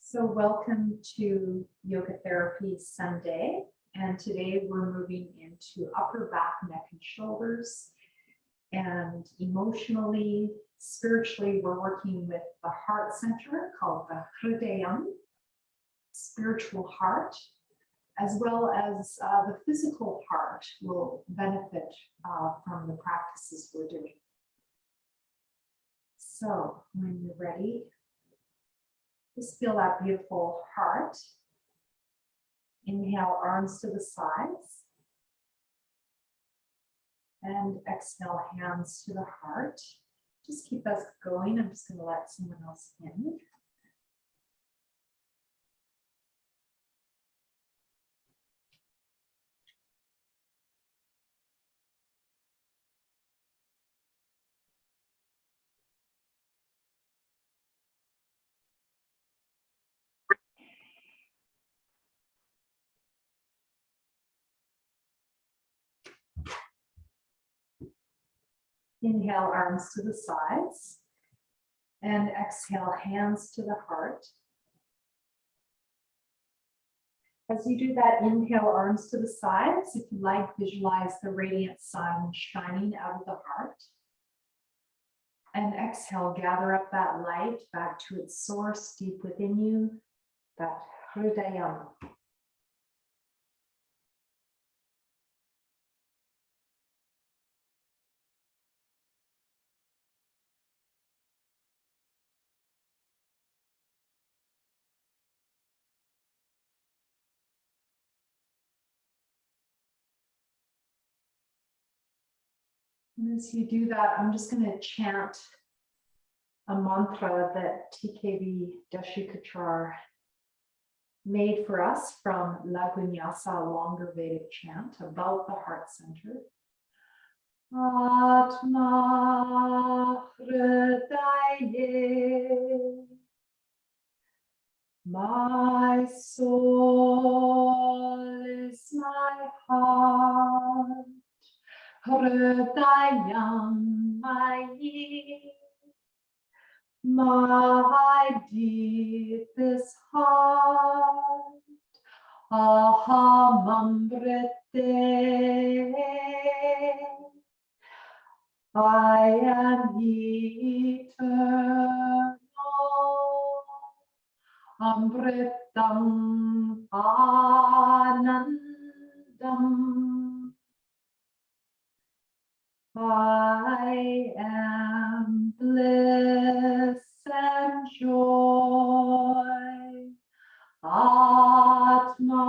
So welcome to Yoga Therapy Sunday, and today we're moving into upper back, neck, and shoulders. And emotionally, spiritually, we're working with the heart center called the Hridayam, spiritual heart, as well as the physical heart will benefit from the practices we're doing. So when you're ready, just feel that beautiful heart. Inhale, arms to the sides. And exhale, hands to the heart. Just keep us going. I'm just going to let someone else in. Inhale, arms to the sides. And exhale, hands to the heart. As you do that, inhale, arms to the sides. If you like, visualize the radiant sun shining out of the heart. And exhale, gather up that light back to its source deep within you, that Hridayam. And as you do that, I'm just going to chant a mantra that TKV Dashikachar made for us from Lagunyasa, a longer Vedic chant about the heart center. Atma Hridaye. My soul is my heart. Hridayam, my deepest heart. Ahamamrite. I am eternal. Amritam Anandam. I am bliss and joy. Atma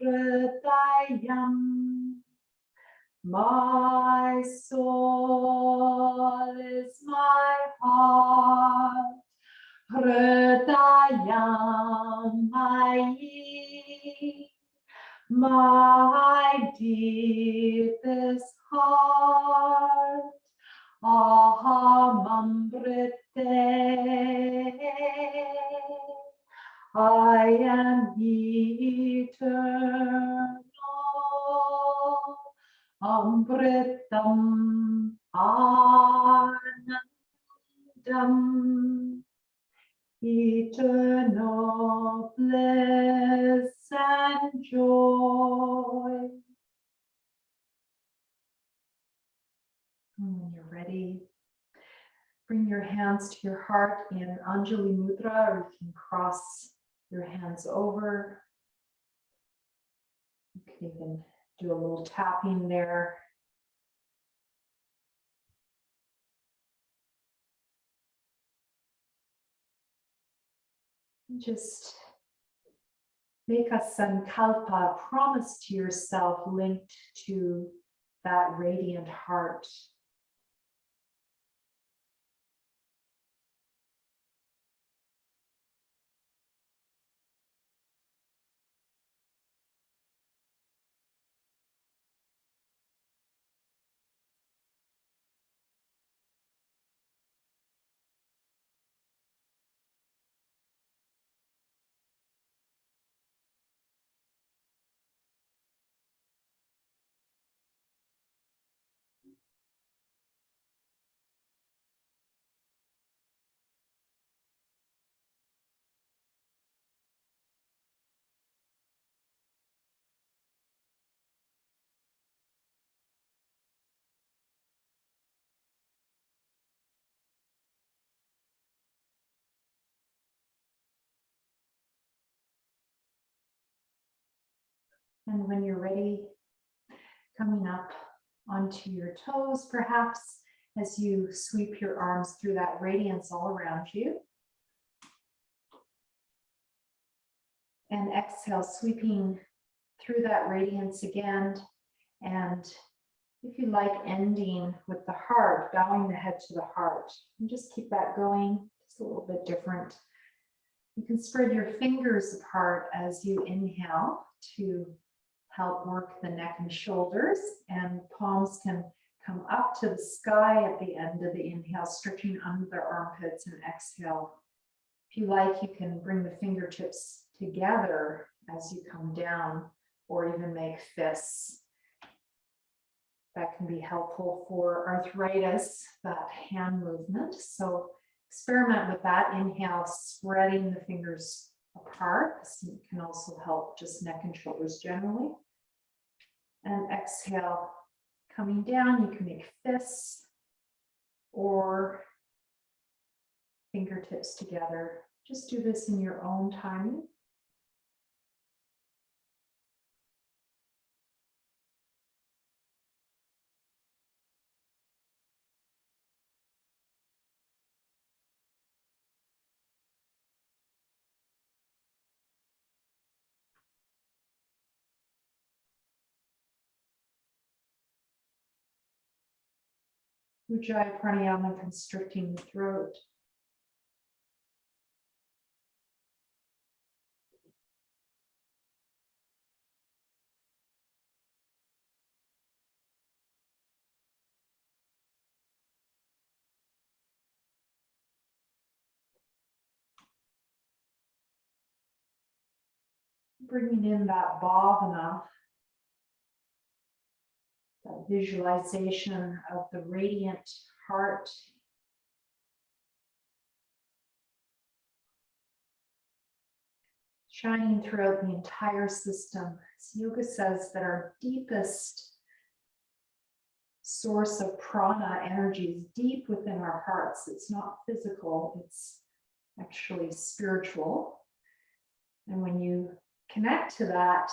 Hridayam. My soul is my heart. Hridayam, my deepest heart. Ahamamrite. I am eternal. Amritam Anandam. Eternal bliss and joy. And when you're ready, bring your hands to your heart in Anjali Mudra, or you can cross your hands over. You can even do a little tapping there. Just make a sankalpa, a promise to yourself linked to that radiant heart. And when you're ready, coming up onto your toes, perhaps, as you sweep your arms through that radiance all around you. And exhale, sweeping through that radiance again. And if you like, ending with the heart, bowing the head to the heart. And just keep that going, just a little bit different. You can spread your fingers apart as you inhale to help work the neck and shoulders, and palms can come up to the sky at the end of the inhale, stretching under the armpits, and exhale. If you like, you can bring the fingertips together as you come down, or even make fists. That can be helpful for arthritis, that hand movement. So experiment with that. Inhale, spreading the fingers apart. This can also help just neck and shoulders generally. And exhale, coming down, you can make fists or fingertips together. Just do this in your own timing. Ujjayi pranayama, constricting the throat. Bringing in that bhavana, that visualization of the radiant heart. Shining throughout the entire system. As yoga says that our deepest source of prana energy is deep within our hearts. It's not physical, it's actually spiritual. And when you connect to that,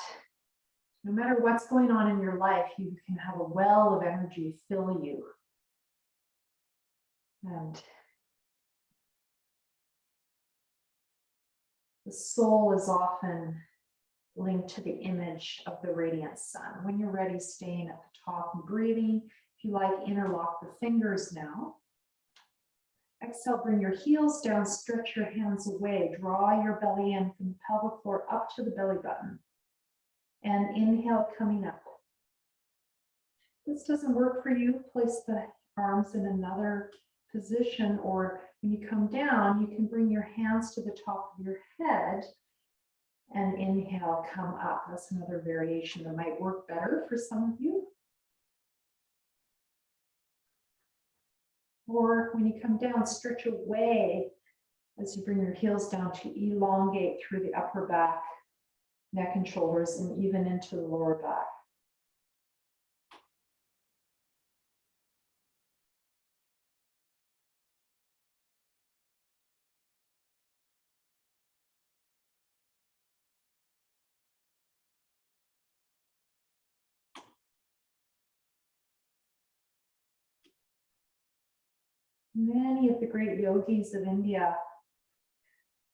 no matter what's going on in your life, you can have a well of energy fill you. And the soul is often linked to the image of the radiant sun. When you're ready, staying at the top and breathing. If you like, interlock the fingers now. Exhale, bring your heels down, stretch your hands away. Draw your belly in from the pelvic floor up to the belly button. And inhale, coming up. If this doesn't work for you, place the arms in another position, or when you come down, you can bring your hands to the top of your head and inhale, come up. That's another variation that might work better for some of you. Or when you come down, stretch away as you bring your heels down to elongate through the upper back, neck and shoulders, and even into the lower back. Many of the great yogis of India,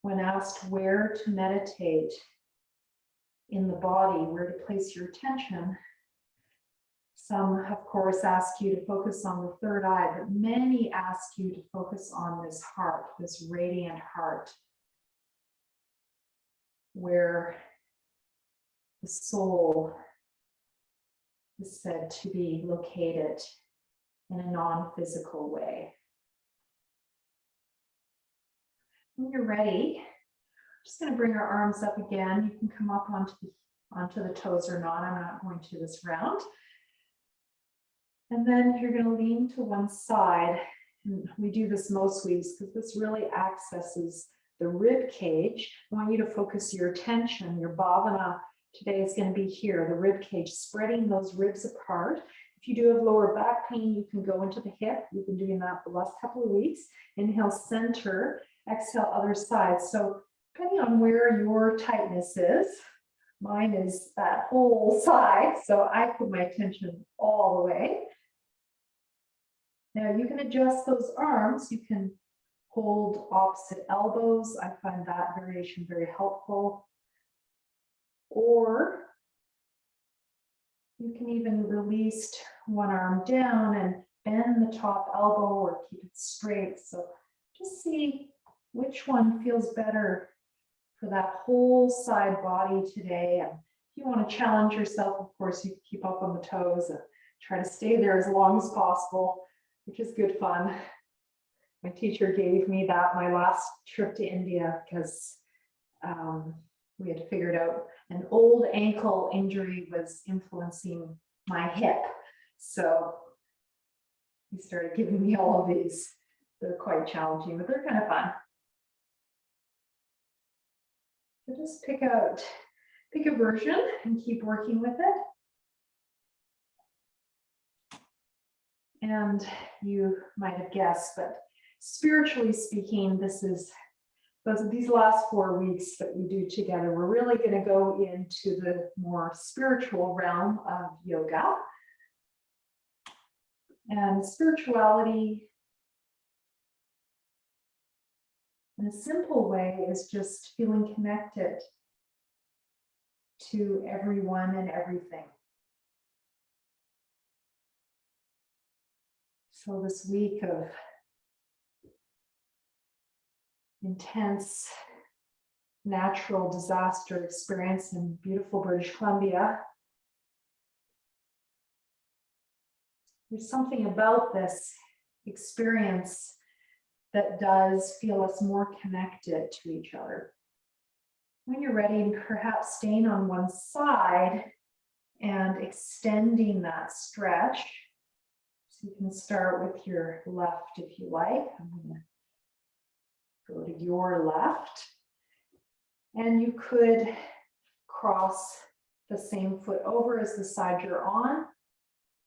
when asked where to meditate in the body, where to place your attention, some, of course, ask you to focus on the third eye, but many ask you to focus on this heart, this radiant heart, where the soul is said to be located in a non-physical way. When you're ready, I'm just going to bring our arms up again. You can come up onto the toes or not. I'm not going to this round. And then you're going to lean to one side. And we do this most weeks because this really accesses the rib cage. I want you to focus your attention, your bhavana today is going to be here, the rib cage, spreading those ribs apart. If you do have lower back pain, you can go into the hip. We've been doing that the last couple of weeks. Inhale, center. Exhale, other side. So depending on where your tightness is, Mine is that whole side, so I put my attention all the way. Now you can adjust those arms. You can hold opposite elbows. I find that variation very helpful. Or you can even release one arm down and bend the top elbow or keep it straight. So just see which one feels better for that whole side body today. And if you want to challenge yourself, of course, you keep up on the toes and try to stay there as long as possible, which is good fun. My teacher gave me that my last trip to India because we had figured out an old ankle injury was influencing my hip. So he started giving me all of these. They're quite challenging, but they're kind of fun. So just pick a version and keep working with it. And you might have guessed, but spiritually speaking, these last 4 weeks that we do together, we're really going to go into the more spiritual realm of yoga. And spirituality, in a simple way, is just feeling connected to everyone and everything. So this week of intense natural disaster experience in beautiful British Columbia, there's something about this experience that does feel us more connected to each other. When you're ready, perhaps staying on one side and extending that stretch. So you can start with your left if you like. I'm going to go to your left. And you could cross the same foot over as the side you're on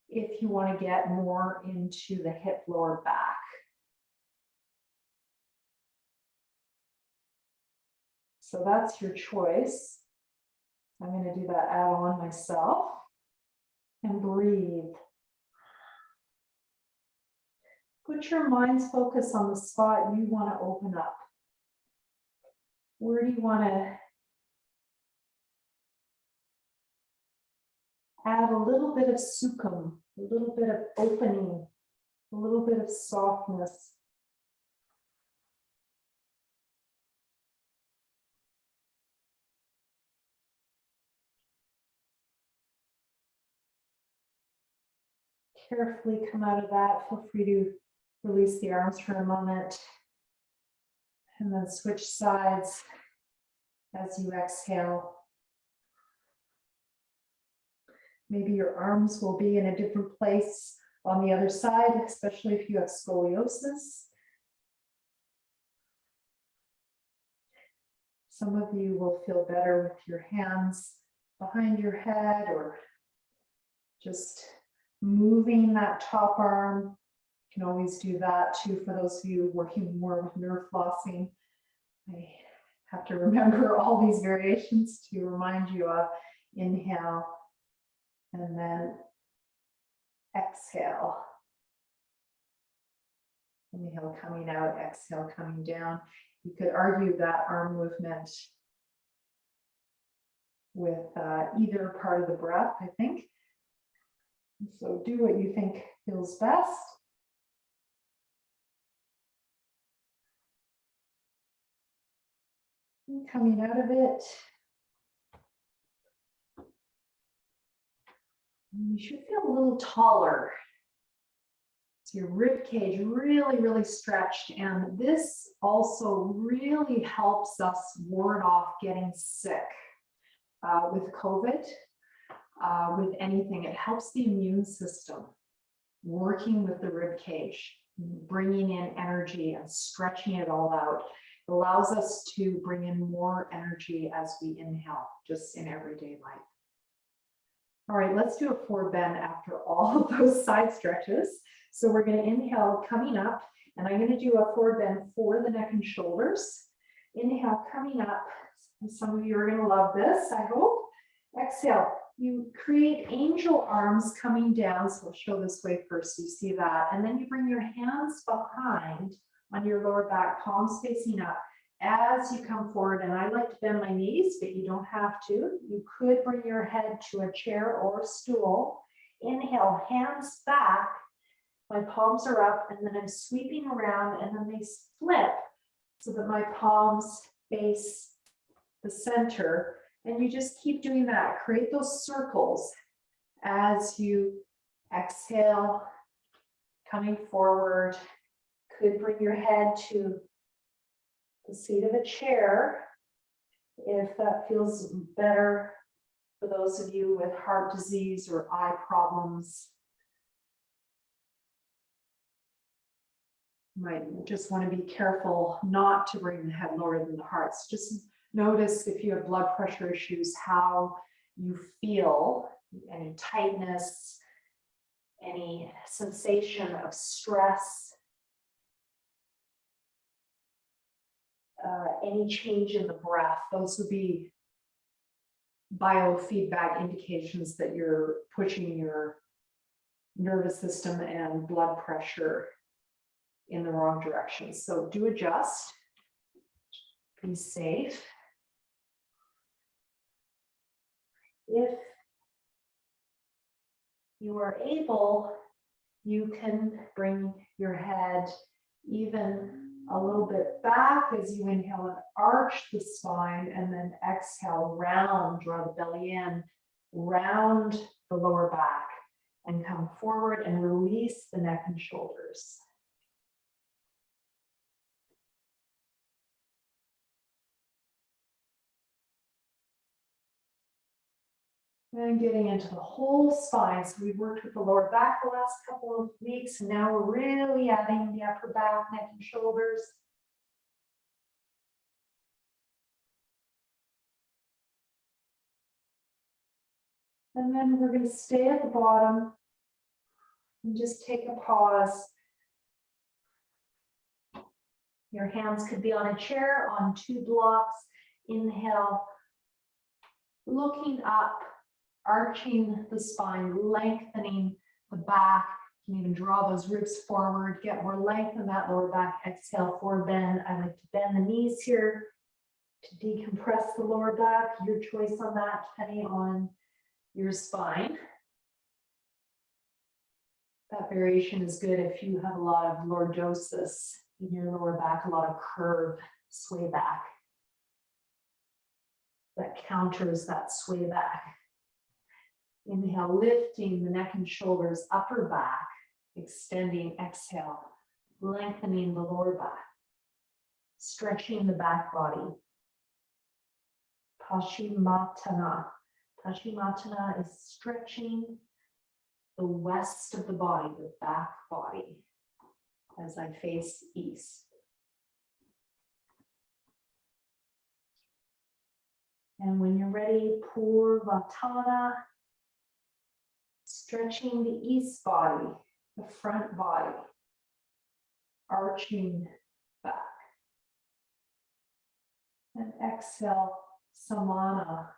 if you want to get more into the hip lower back. So that's your choice. I'm going to do that add on myself and breathe. Put your mind's focus on the spot you want to open up. Where do you want to add a little bit of sukham, a little bit of opening, a little bit of softness? Carefully come out of that. Feel free to release the arms for a moment and then switch sides as you exhale. Maybe your arms will be in a different place on the other side, especially if you have scoliosis. Some of you will feel better with your hands behind your head or just moving that top arm. You can always do that too for those of you working more with nerve flossing. I have to remember all these variations to remind you of. Inhale and then exhale. Inhale coming out, exhale coming down. You could argue that arm movement with either part of the breath, I think. So do what you think feels best. And coming out of it, you should feel a little taller. So your rib cage really, really stretched. And this also really helps us ward off getting sick with COVID. With anything, it helps the immune system working with the rib cage, bringing in energy and stretching it all out. It allows us to bring in more energy as we inhale, just in everyday life. All right, let's do a forward bend after all of those side stretches. So we're going to inhale coming up, and I'm going to do a forward bend for the neck and shoulders. Inhale coming up. Some of you are going to love this, I hope. Exhale. You create angel arms coming down. So I'll show this way first so you see that. And then you bring your hands behind on your lower back, palms facing up as you come forward. And I like to bend my knees, but you don't have to. You could bring your head to a chair or a stool. Inhale, hands back. My palms are up, and then I'm sweeping around, and then they flip so that my palms face the center. And you just keep doing that. Create those circles as you exhale, coming forward. Could bring your head to the seat of a chair if that feels better for those of you with heart disease or eye problems. You might just want to be careful not to bring the head lower than the heart. So just notice if you have blood pressure issues, how you feel, any tightness, any sensation of stress, any change in the breath. Those would be biofeedback indications that you're pushing your nervous system and blood pressure in the wrong direction. So do adjust, be safe. If you are able, you can bring your head even a little bit back as you inhale and arch the spine, and then exhale, round, draw the belly in, round the lower back, and come forward and release the neck and shoulders. And getting into the whole spine. So we've worked with the lower back the last couple of weeks, and now we're really adding the upper back, neck, and shoulders. And then we're going to stay at the bottom and just take a pause. Your hands could be on a chair, on 2 blocks. Inhale, looking up, arching the spine, lengthening the back. You can even draw those ribs forward, get more length in that lower back. Exhale, forward bend. I like to bend the knees here to decompress the lower back. Your choice on that, depending on your spine. That variation is good if you have a lot of lordosis in your lower back, a lot of curve, sway back. That counters that sway back. Inhale, lifting the neck and shoulders, upper back, extending, exhale, lengthening the lower back, stretching the back body. Paschimottanasana. Paschimottanasana is stretching the west of the body, the back body, as I face east. And when you're ready, Purvatana, stretching the east body, the front body, arching back. And exhale, Samana,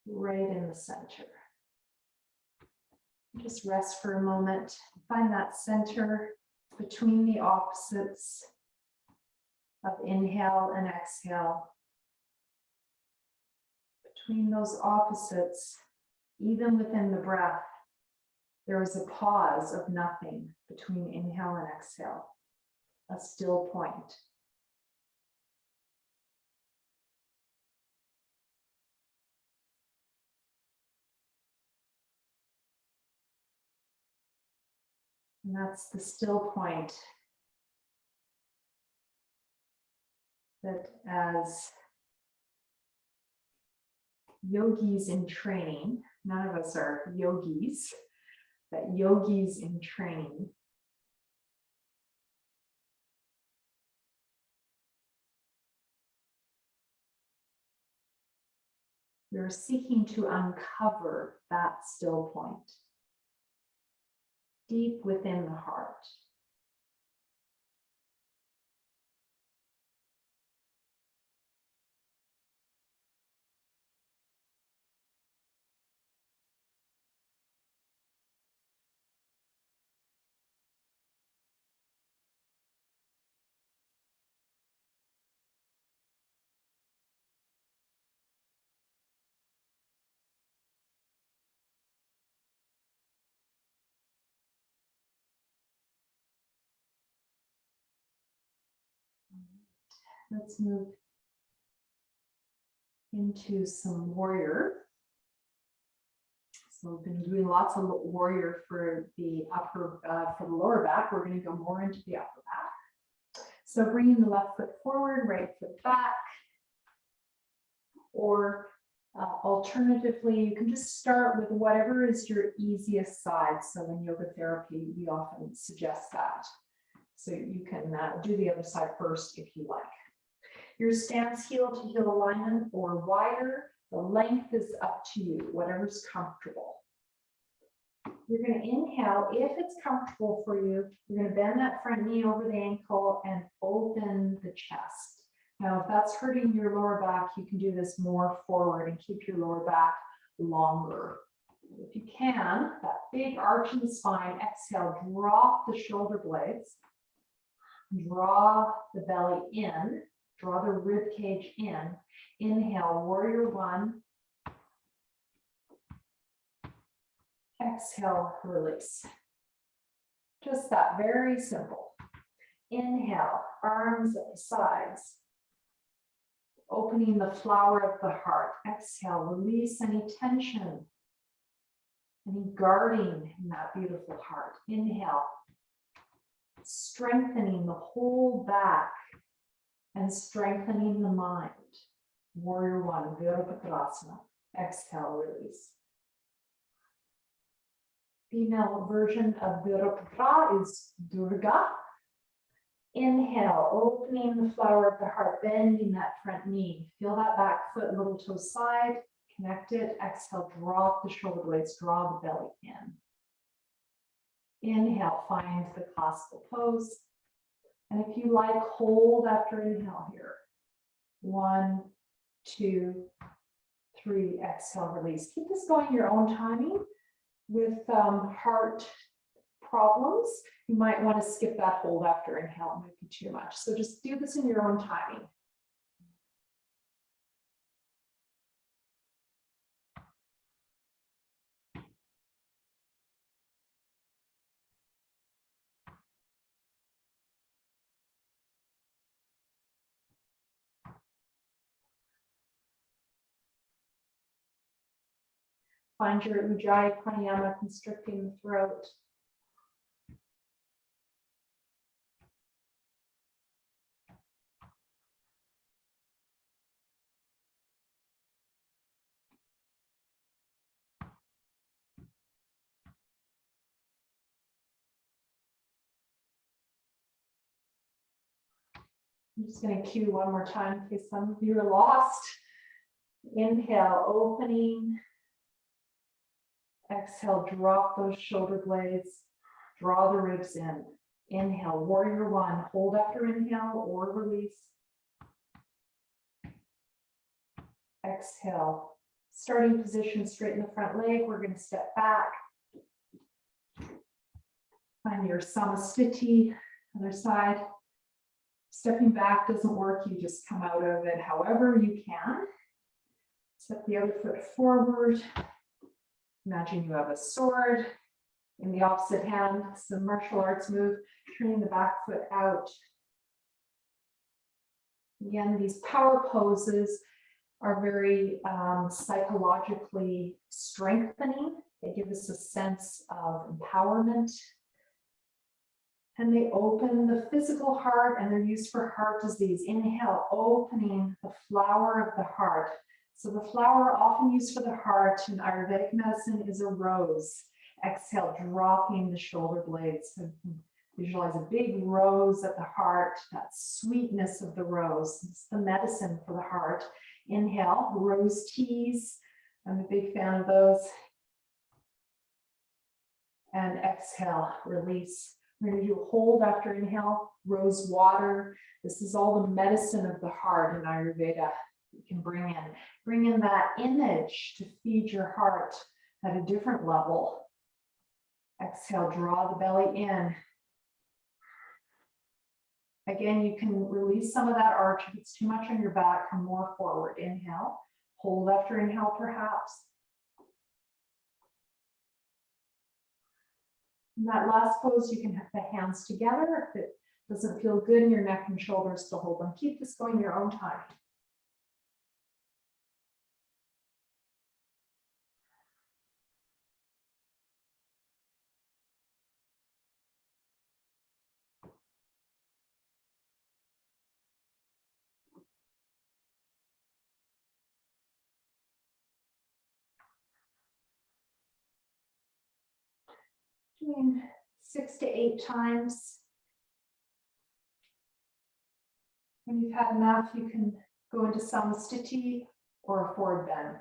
right in the center. Just rest for a moment. Find that center between the opposites of inhale and exhale. Between those opposites, even within the breath, there is a pause of nothing between inhale and exhale, a still point. And that's the still point that as yogis in training, none of us are yogis, but yogis in training, we're seeking to uncover that still point deep within the heart. Let's move into some warrior. So we've been doing lots of warrior for the for the lower back. We're going to go more into the upper back. So bringing the left foot forward, right foot back, or alternatively, you can just start with whatever is your easiest side. So in yoga therapy, we often suggest that. So you can do the other side first if you like. Your stance heel to heel alignment or wider, the length is up to you, whatever's comfortable. You're going to inhale. If it's comfortable for you, you're going to bend that front knee over the ankle and open the chest. Now, if that's hurting your lower back, you can do this more forward and keep your lower back longer. If you can, that big arch in the spine, exhale, drop the shoulder blades, draw the belly in, draw the rib cage in. Inhale, warrior one. Exhale, release. Just that, very simple. Inhale, arms at the sides. Opening the flower of the heart. Exhale, release any tension, any guarding in that beautiful heart. Inhale, strengthening the whole back and strengthening the mind. Warrior one, Virabhadrasana. Exhale, release. Female version of Virabhadra is Durga. Inhale, opening the flower of the heart, bending that front knee. Feel that back foot, little toe side, connect it. Exhale, drop the shoulder blades, draw the belly in. Inhale, find the classical pose. And if you like, hold after inhale here. 1, 2, 3, exhale, release. Keep this going your own timing. With heart problems, you might want to skip that hold after inhale. It might be too much. So just do this in your own timing. Find your Ujjayi pranayama constricting the throat. I'm just going to cue one more time in case some of you are lost. Inhale, opening. Exhale, drop those shoulder blades. Draw the ribs in. Inhale, warrior one. Hold after inhale or release. Exhale. Starting position, straighten the front leg. We're going to step back. Find your samastiti, other side. Stepping back doesn't work. You just come out of it however you can. Step the other foot forward. Imagine you have a sword in the opposite hand. Some martial arts move, turning the back foot out. Again, these power poses are very psychologically strengthening. They give us a sense of empowerment. And they open the physical heart, and they're used for heart disease. Inhale, opening the flower of the heart. So the flower often used for the heart in Ayurvedic medicine is a rose. Exhale, dropping the shoulder blades. So visualize a big rose at the heart, that sweetness of the rose. It's the medicine for the heart. Inhale, rose teas. I'm a big fan of those. And exhale, release. We're going to do a hold after inhale, rose water. This is all the medicine of the heart in Ayurveda. You can bring in that image to feed your heart at a different level. Exhale, draw the belly in. Again, you can release some of that arch. If it's too much on your back, come more forward. Inhale, hold after inhale perhaps. In that last pose, you can have the hands together if it Doesn't feel good in your neck and shoulders to hold them. Keep this going your own time. Doing 6 to 8 times. When you've had enough, you can go into asana-s or a forward bend.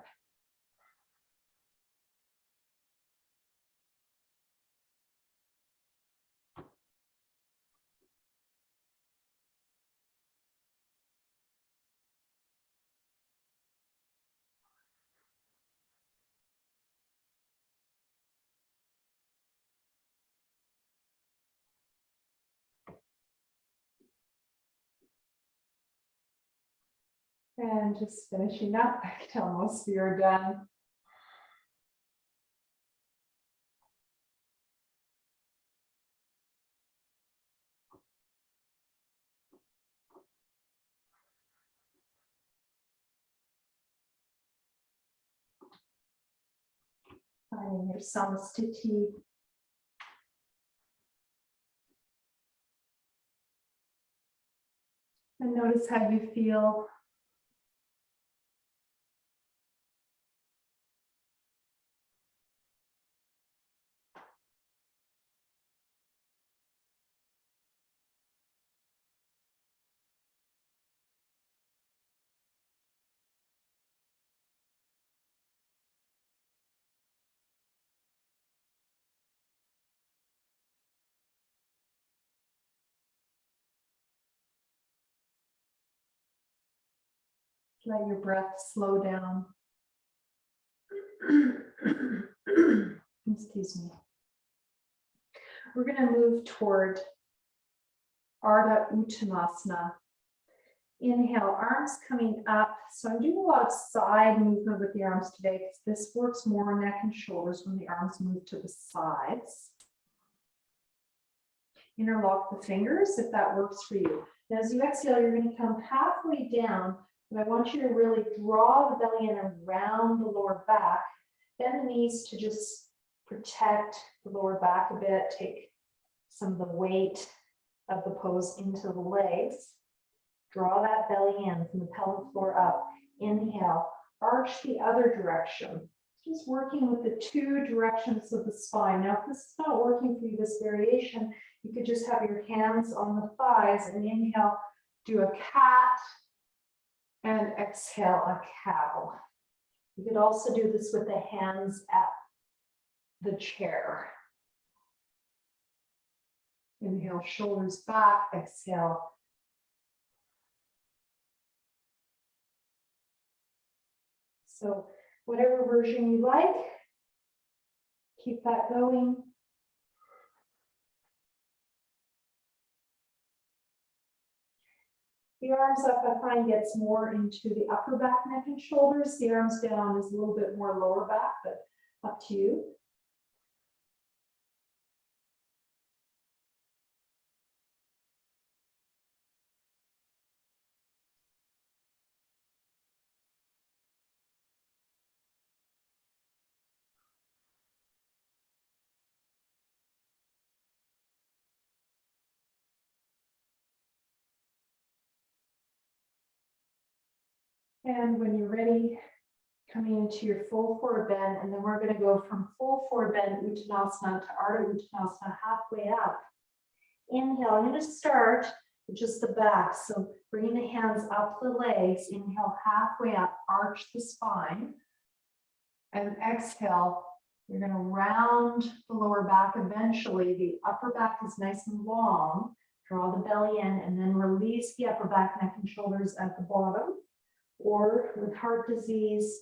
And just finishing up, I can tell most of you are done. Finding your asana-s. And notice how you feel. Let your breath slow down. Excuse me. We're going to move toward Arda Uttanasana. Inhale, arms coming up. So I'm doing a lot of side movement with the arms today because this works more neck and shoulders when the arms move to the sides. Interlock the fingers if that works for you. Now, as you exhale, you're going to come halfway down, and I want you to really draw the belly in around the lower back. Bend the knees to just protect the lower back a bit. Take some of the weight of the pose into the legs. Draw that belly in from the pelvic floor up. Inhale, arch the other direction. Just working with the 2 directions of the spine. Now, if this is not working for you, this variation, you could just have your hands on the thighs and inhale, do a cat, and exhale, a cow. You could also do this with the hands at the chair. Inhale, shoulders back, exhale. So whatever version you like, keep that going. The arms up, I find, gets more into the upper back, neck, and shoulders. The arms down is a little bit more lower back, but up to you. And when you're ready, coming into your full forward bend, and then we're going to go from full forward bend Uttanasana to Arda Uttanasana halfway up. Inhale, I'm going to start with just the back. So bringing the hands up the legs, inhale halfway up, arch the spine. And exhale, you're going to round the lower back eventually. The upper back is nice and long. Draw the belly in and then release the upper back, neck, and shoulders at the bottom. Or with heart disease,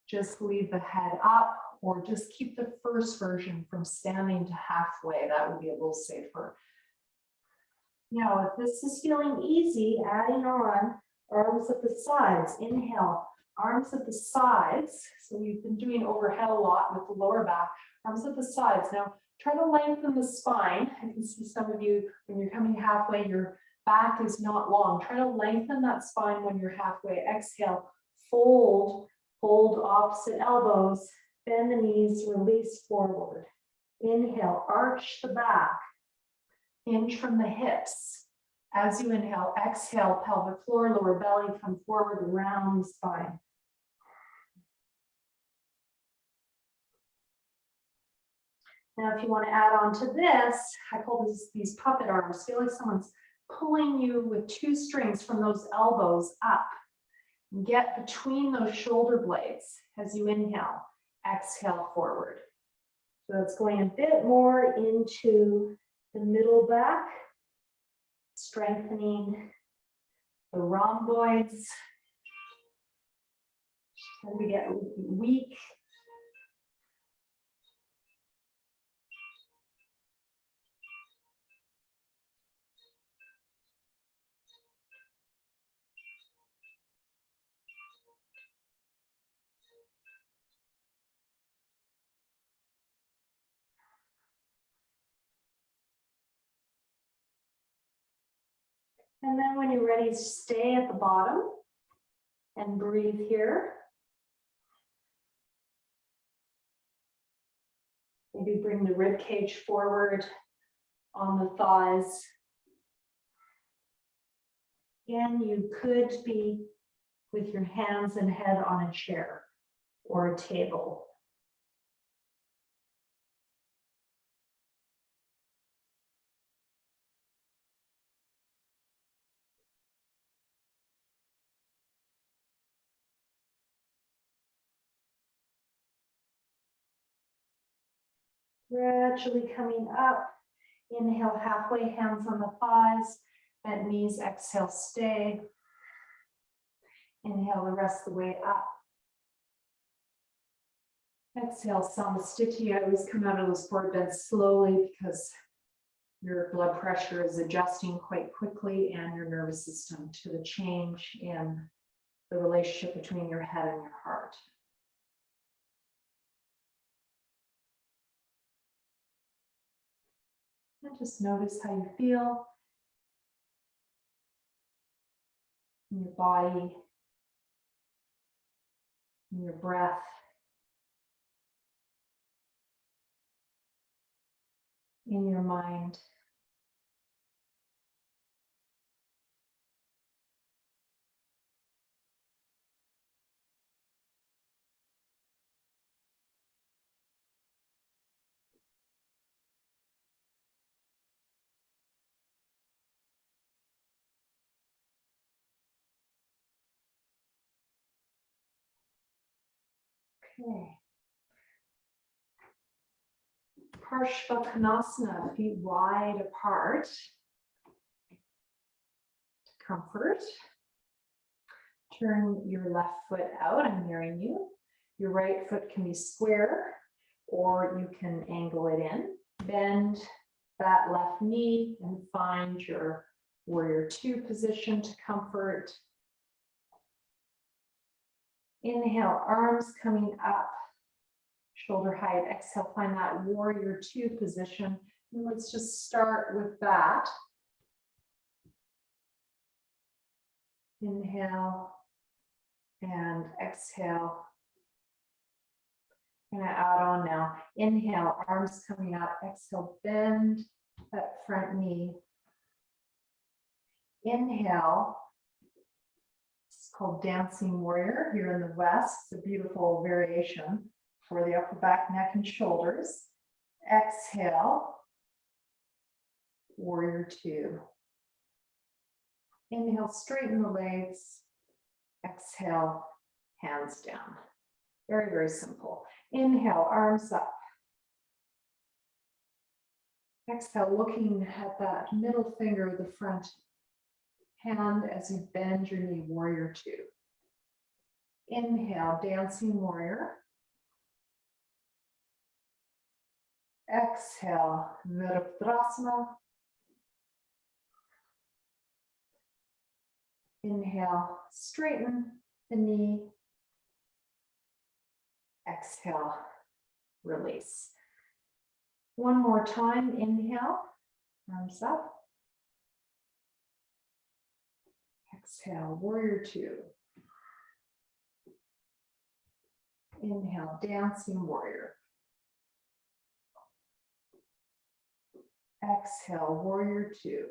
just leave the head up, or just keep the first version from standing to halfway. That would be a little safer. Now, if this is feeling easy, adding on arms at the sides. Inhale, arms at the sides. So we've been doing overhead a lot with the lower back. Arms at the sides. Now, Try to lengthen the spine. I can see some of you, when you're coming halfway, your back is not long. Try to lengthen that spine when you're halfway. Exhale, fold, hold opposite elbows, bend the knees, release forward. Inhale, arch the back, hinge from the hips. As you inhale, exhale, pelvic floor, lower belly, come forward, round the spine. Now, if you want to add on to this, I call these puppet arms. Feel like someone's pulling you with two strings from those elbows up. Get between those shoulder blades as you inhale, exhale forward. So it's going a bit more into the middle back, strengthening the rhomboids. As we get weak, and then when you're ready, stay at the bottom and breathe here. Maybe bring the rib cage forward on the thighs. Again, you could be with your hands and head on a chair or a table. Gradually coming up. Inhale, halfway, hands on the thighs, bent knees, exhale, stay. Inhale the rest of the way up. Exhale, Samasthiti. I always come out of those forward bends slowly because your blood pressure is adjusting quite quickly and your nervous system to the change in the relationship between your head and your heart. And just notice how you feel in your body, in your breath. In your mind. Okay. Bashasana, feet wide apart. Comfort. Turn your left foot out, I'm nearing you. Your right foot can be square or you can angle it in. Bend that left knee and find your warrior two position to comfort. Inhale, arms coming up, shoulder height. Exhale, find that warrior two position. And let's just start with that. Inhale and exhale. I'm going to add on now. Inhale, arms coming up. Exhale, bend that front knee. Inhale. It's called Dancing Warrior here in the West. It's a beautiful variation for the upper back, neck, and shoulders. Exhale, Warrior two. Inhale, straighten the legs. Exhale, hands down. Very, very simple. Inhale, arms up. Exhale, looking at that middle finger of the front hand as you bend your knee, warrior two. Inhale, dancing warrior. Exhale, Virabhadrasana. Inhale, straighten the knee. Exhale, release. One more time, inhale, arms up. Exhale, warrior two. Inhale, dancing warrior. Exhale, warrior two.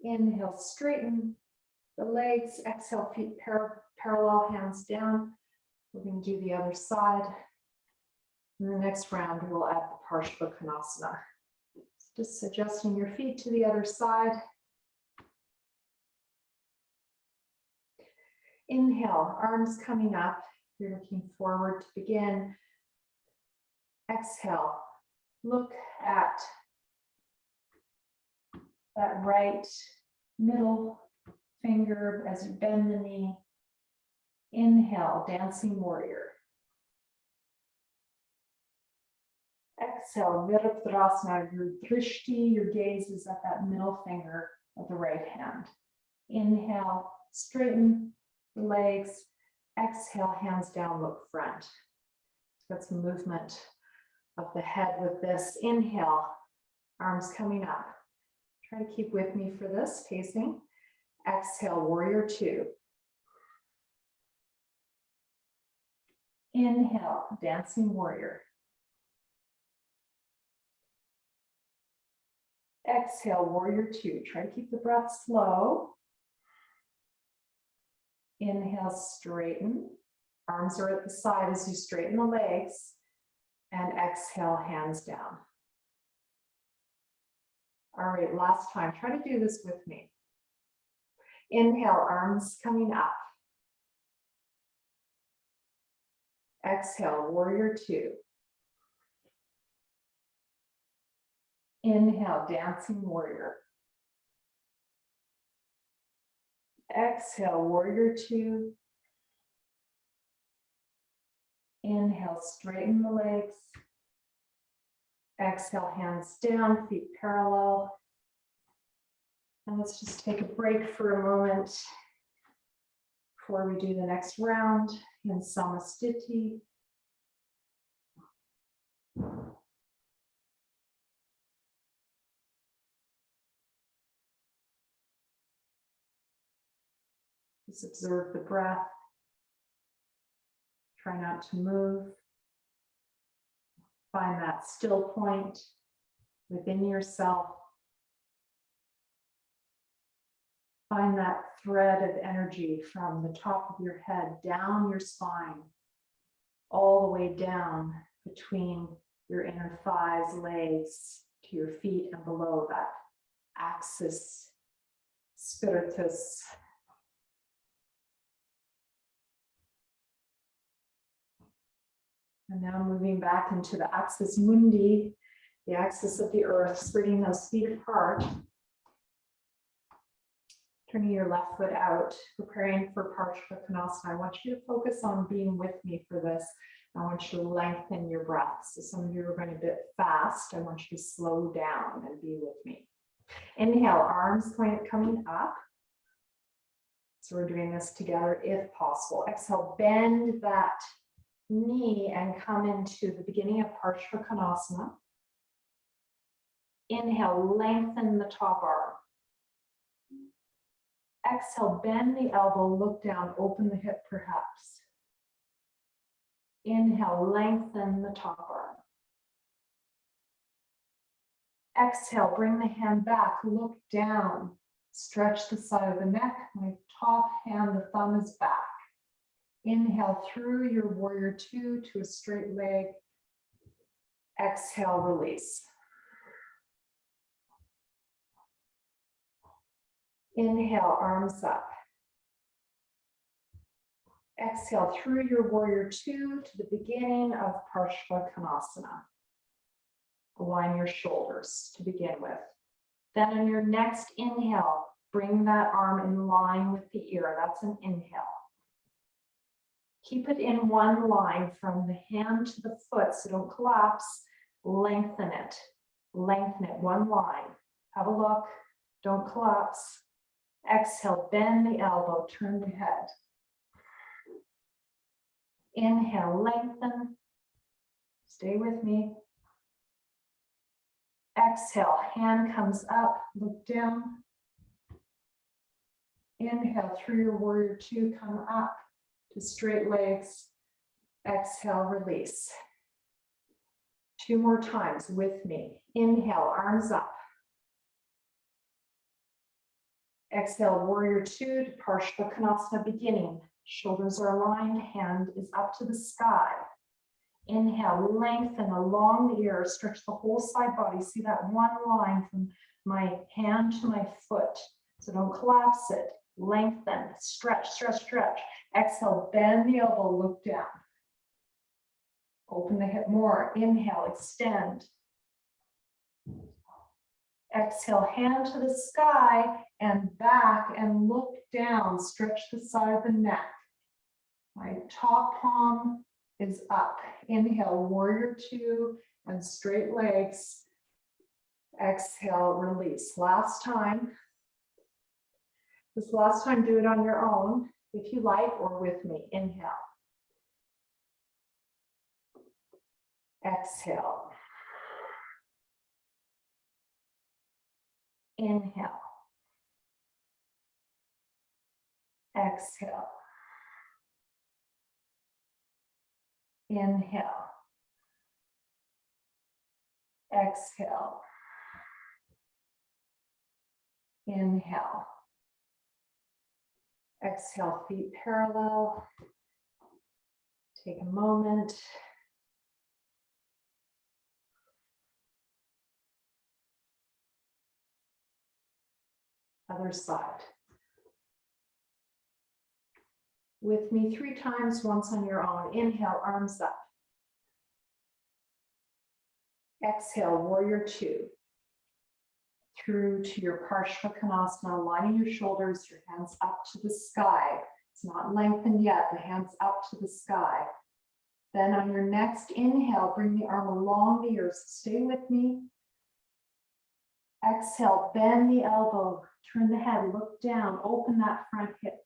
Inhale, straighten the legs. Exhale, feet parallel, hands down. We're going to do the other side. In the next round, we'll add the Bashasana. Just adjusting your feet to the other side. Inhale, arms coming up. You're looking forward to begin. Exhale, look at that right middle finger as you bend the knee. Inhale, dancing warrior. Exhale, Virabhadrasana, your drishti, your gaze is at that middle finger of the right hand. Inhale, straighten the legs. Exhale, hands down, look front. Got some movement of the head with this. Inhale, arms coming up. Try to keep with me for this, pacing. Exhale, warrior two. Inhale, dancing warrior. Exhale, warrior two. Try to keep the breath slow. Inhale, straighten. Arms are at the side as you straighten the legs. And exhale, hands down. All right, last time. Try to do this with me. Inhale, arms coming up. Exhale, warrior two. Inhale, dancing warrior. Exhale, warrior two. Inhale, straighten the legs. Exhale, hands down, feet parallel. And let's just take a break for a moment before we do the next round in Samasthiti. Just observe the breath. Try not to move. Find that still point within yourself. Find that thread of energy from the top of your head down your spine, all the way down between your inner thighs, legs, to your feet and below that axis spiritus. And now moving back into the axis mundi, the axis of the earth, spreading those feet apart. Turning your left foot out, preparing for Bashasana. I want you to focus on being with me for this. I want you to lengthen your breath. So some of you are going a bit fast. I want you to slow down and be with me. Inhale, arms coming up. So we're doing this together if possible. Exhale, bend that knee and come into the beginning of Bashasana. Inhale, lengthen the top arm. Exhale, bend the elbow, look down, open the hip perhaps. Inhale, lengthen the top arm. Exhale, bring the hand back, look down, stretch the side of the neck. My top hand, the thumb is back. Inhale through your warrior two to a straight leg. Exhale, release. Inhale, arms up. Exhale through your warrior two to the beginning of Bashasana. Align your shoulders to begin with. Then on your next inhale, bring that arm in line with the ear. That's an inhale. Keep it in one line from the hand to the foot, so don't collapse. Lengthen it. Lengthen it, one line. Have a look. Don't collapse. Exhale, bend the elbow, turn the head. Inhale, lengthen. Stay with me. Exhale, hand comes up, look down. Inhale through your warrior two, come up to straight legs. Exhale, release. Two more times with me. Inhale, arms up. Exhale, warrior two to Bashasana beginning. Shoulders are aligned, hand is up to the sky. Inhale, lengthen along the ear, stretch the whole side body. See that one line from my hand to my foot. So don't collapse it. Lengthen, stretch, stretch, stretch. Exhale, bend the elbow, look down. Open the hip more. Inhale, extend. Exhale, hand to the sky and back and look down. Stretch the side of the neck. My top palm is up. Inhale, warrior two and straight legs. Exhale, release. Last time. This last time, do it on your own if you like or with me. Inhale. Exhale. Inhale. Exhale. Inhale. Exhale. Inhale. Exhale, feet parallel. Take a moment. Other side. With me 3 times, once on your own. Inhale, arms up. Exhale, warrior two. Through to your Bashasana, aligning your shoulders, your hands up to the sky. It's not lengthened yet, the hands up to the sky. Then on your next inhale, bring the arm along the ears. Stay with me. Exhale, bend the elbow, turn the head, look down, open that front hip.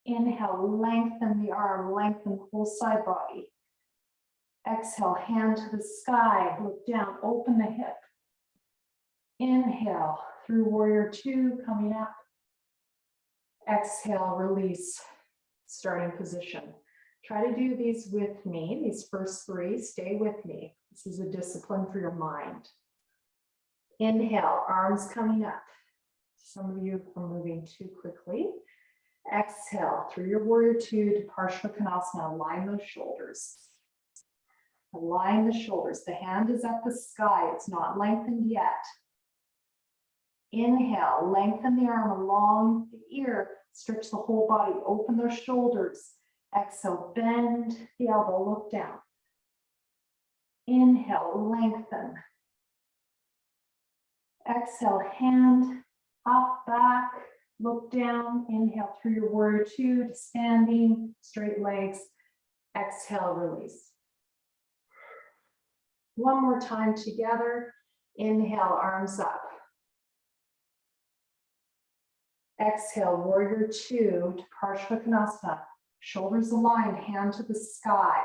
Inhale, lengthen the arm, lengthen the whole side body. Exhale, hand to the sky, look down, open the hip. Inhale, through warrior two, coming up. Exhale, release, starting position. Try to do these with me, these first 3, stay with me. This is a discipline for your mind. Inhale, arms coming up. Some of you are moving too quickly. Exhale, through your warrior two to Bashasana, align those shoulders. Align the shoulders, the hand is at the sky, it's not lengthened yet. Inhale, lengthen the arm along the ear, stretch the whole body, open those shoulders. Exhale, bend the elbow, look down. Inhale, lengthen. Exhale, hand up, back, look down. Inhale through your warrior two to standing, straight legs. Exhale, release. One more time together. Inhale, arms up. Exhale, warrior two to Bashasana. Shoulders aligned, hand to the sky.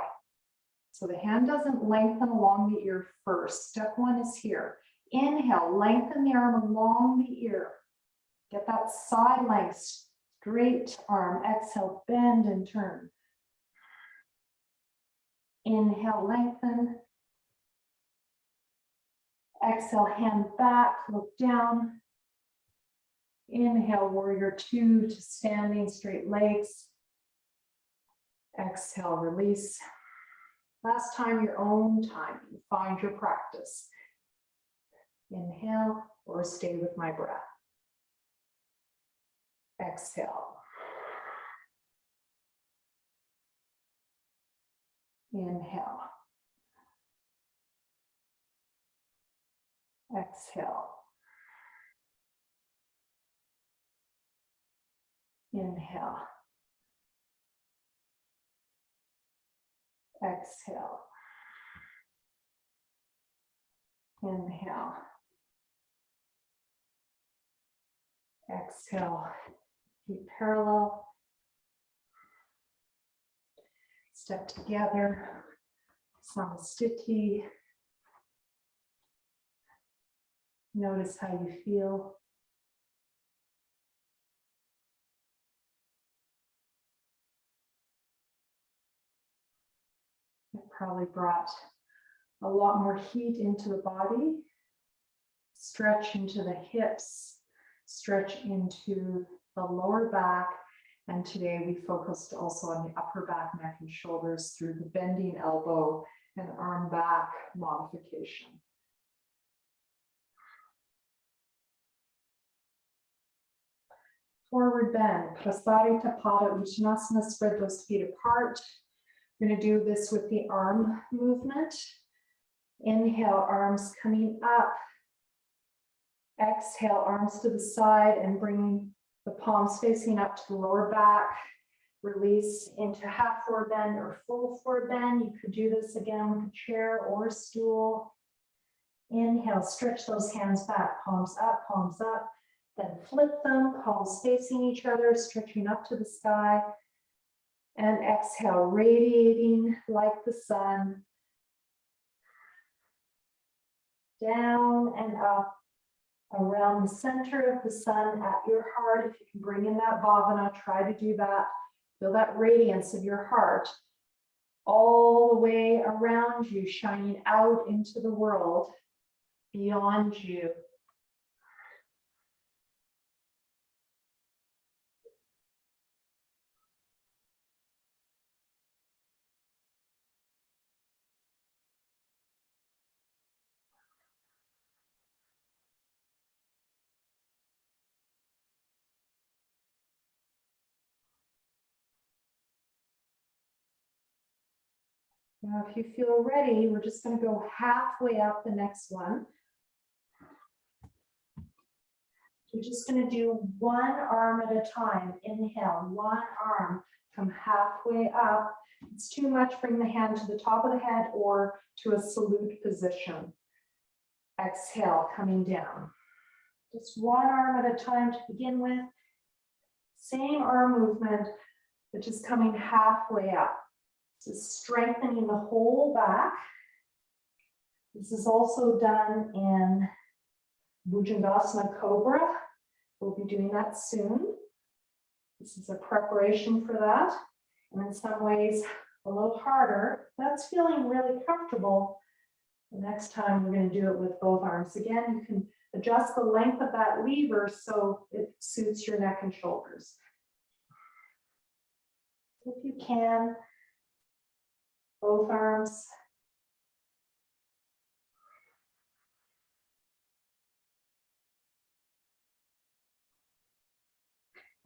So the hand doesn't lengthen along the ear first. Step 1 is here. Inhale, lengthen the arm along the ear. Get that side length, straight arm. Exhale, bend and turn. Inhale, lengthen. Exhale, hand back, look down. Inhale, warrior two to standing, straight legs. Exhale, release. Last time, your own time. Find your practice. Inhale or stay with my breath. Exhale. Inhale. Exhale. Inhale. Exhale. Inhale. Exhale. Keep parallel. Step together. Samastiti. Notice how you feel. It probably brought a lot more heat into the body. Stretch into the hips, stretch into the lower back. And today we focused also on the upper back, neck, and shoulders through the bending elbow and arm back modification. Forward bend, Prasarita Pada Uttanasana, spread those feet apart. We're going to do this with the arm movement. Inhale, arms coming up. Exhale, arms to the side and bringing the palms facing up to the lower back. Release into half forward bend or full forward bend. You could do this again with a chair or a stool. Inhale, stretch those hands back, palms up, then flip them, palms facing each other, stretching up to the sky. And exhale, radiating like the sun. Down and up, around the center of the sun at your heart. If you can bring in that bhavana, try to do that. Feel that radiance of your heart all the way around you, shining out into the world beyond you. Now, if you feel ready, we're just going to go halfway up the next one. We're just going to do one arm at a time. Inhale, one arm, come halfway up. If it's too much, bring the hand to the top of the head or to a salute position. Exhale, coming down. Just one arm at a time to begin with. Same arm movement, but just coming halfway up. This is strengthening the whole back. This is also done in Bhujangasana Cobra. We'll be doing that soon. This is a preparation for that. And in some ways, a little harder. That's feeling really comfortable. The next time we're going to do it with both arms. Again, you can adjust the length of that lever so it suits your neck and shoulders. If you can, both arms.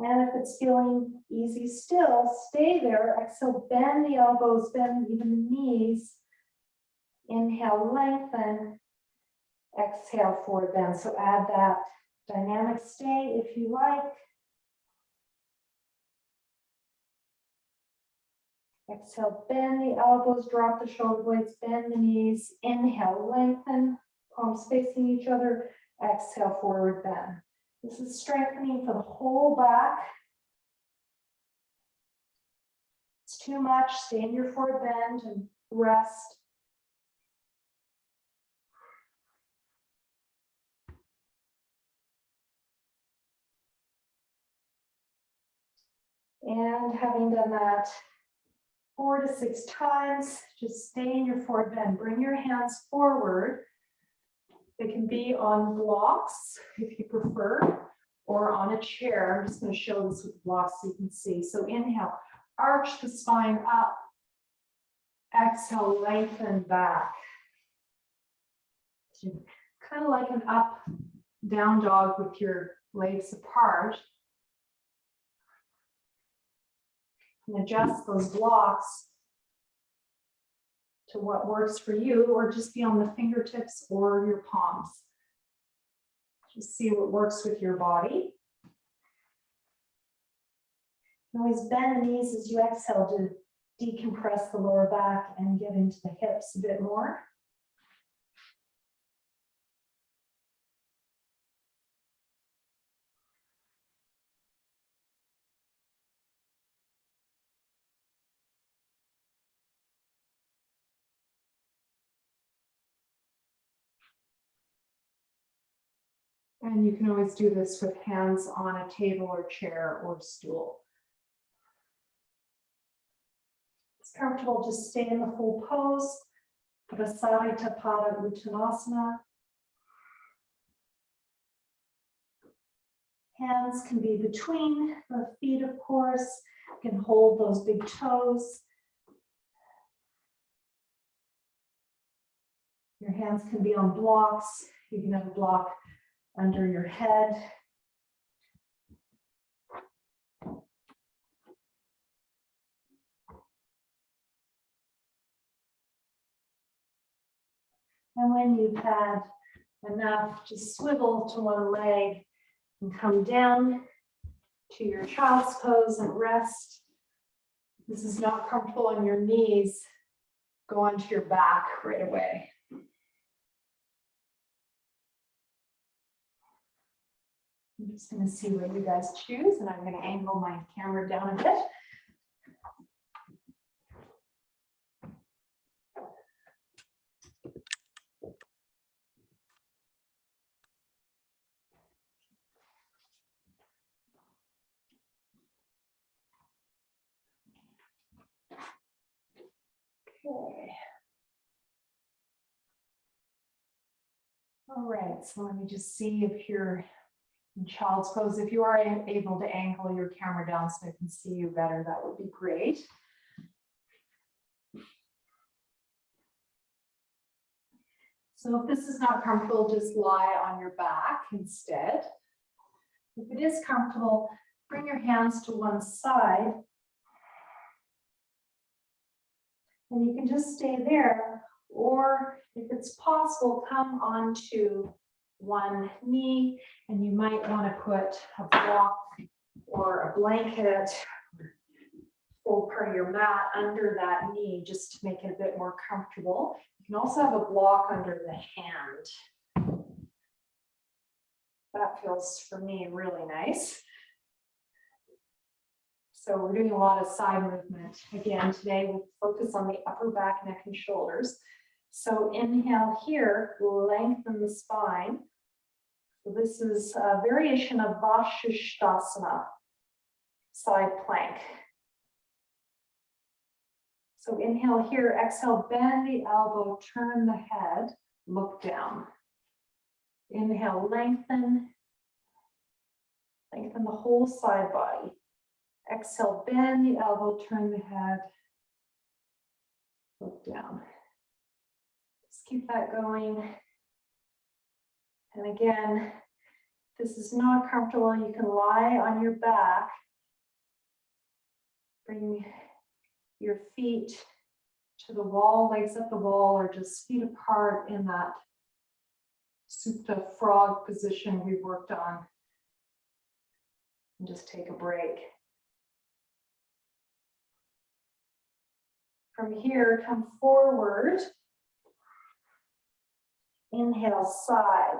And if it's feeling easy still, stay there. Exhale, bend the elbows, bend even the knees. Inhale, lengthen. Exhale, forward bend. So add that dynamic stay if you like. Exhale, bend the elbows, drop the shoulder blades, bend the knees. Inhale, lengthen, palms facing each other. Exhale, forward bend. This is strengthening for the whole back. It's too much, stay in your forward bend and rest. And having done that 4 to 6 times, just stay in your forward bend. Bring your hands forward. They can be on blocks if you prefer, or on a chair. I'm just going to show this with blocks so you can see. So inhale, arch the spine up. Exhale, lengthen back. Kind of like an up, down dog with your legs apart. And adjust those blocks to what works for you, or just be on the fingertips or your palms. Just see what works with your body. You can always bend the knees as you exhale to decompress the lower back and get into the hips a bit more. And you can always do this with hands on a table or chair or stool. It's comfortable, just stay in the full pose. Restorative Arda Uttanasana. Hands can be between the feet, of course. You can hold those big toes. Your hands can be on blocks. You can have a block under your head. And when you've had enough, just swivel to one leg and come down to your child's pose and rest. If this is not comfortable on your knees, go onto your back right away. I'm just going to see what you guys choose, and I'm going to angle my camera down a bit. Okay. All right, so let me just see if you're in child's pose. If you are able to angle your camera down so I can see you better, that would be great. So if this is not comfortable, just lie on your back instead. If it is comfortable, bring your hands to one side. And you can just stay there, or if it's possible, come onto one knee, and you might want to put a block or a blanket, full part of your mat under that knee, just to make it a bit more comfortable. You can also have a block under the hand. That feels, for me, really nice. So we're doing a lot of side movement. Again, today we'll focus on the upper back, neck, and shoulders. So inhale here, lengthen the spine. So this is a variation of Bashasana, side plank. So inhale here, exhale, bend the elbow, turn the head, look down. Inhale, lengthen the whole side body. Exhale, bend the elbow, turn the head, look down. Just keep that going. And again, if this is not comfortable, you can lie on your back. Bring your feet to the wall, legs up the wall, or just feet apart in that supta frog position we worked on. And just take a break. From here, come forward. Inhale, side.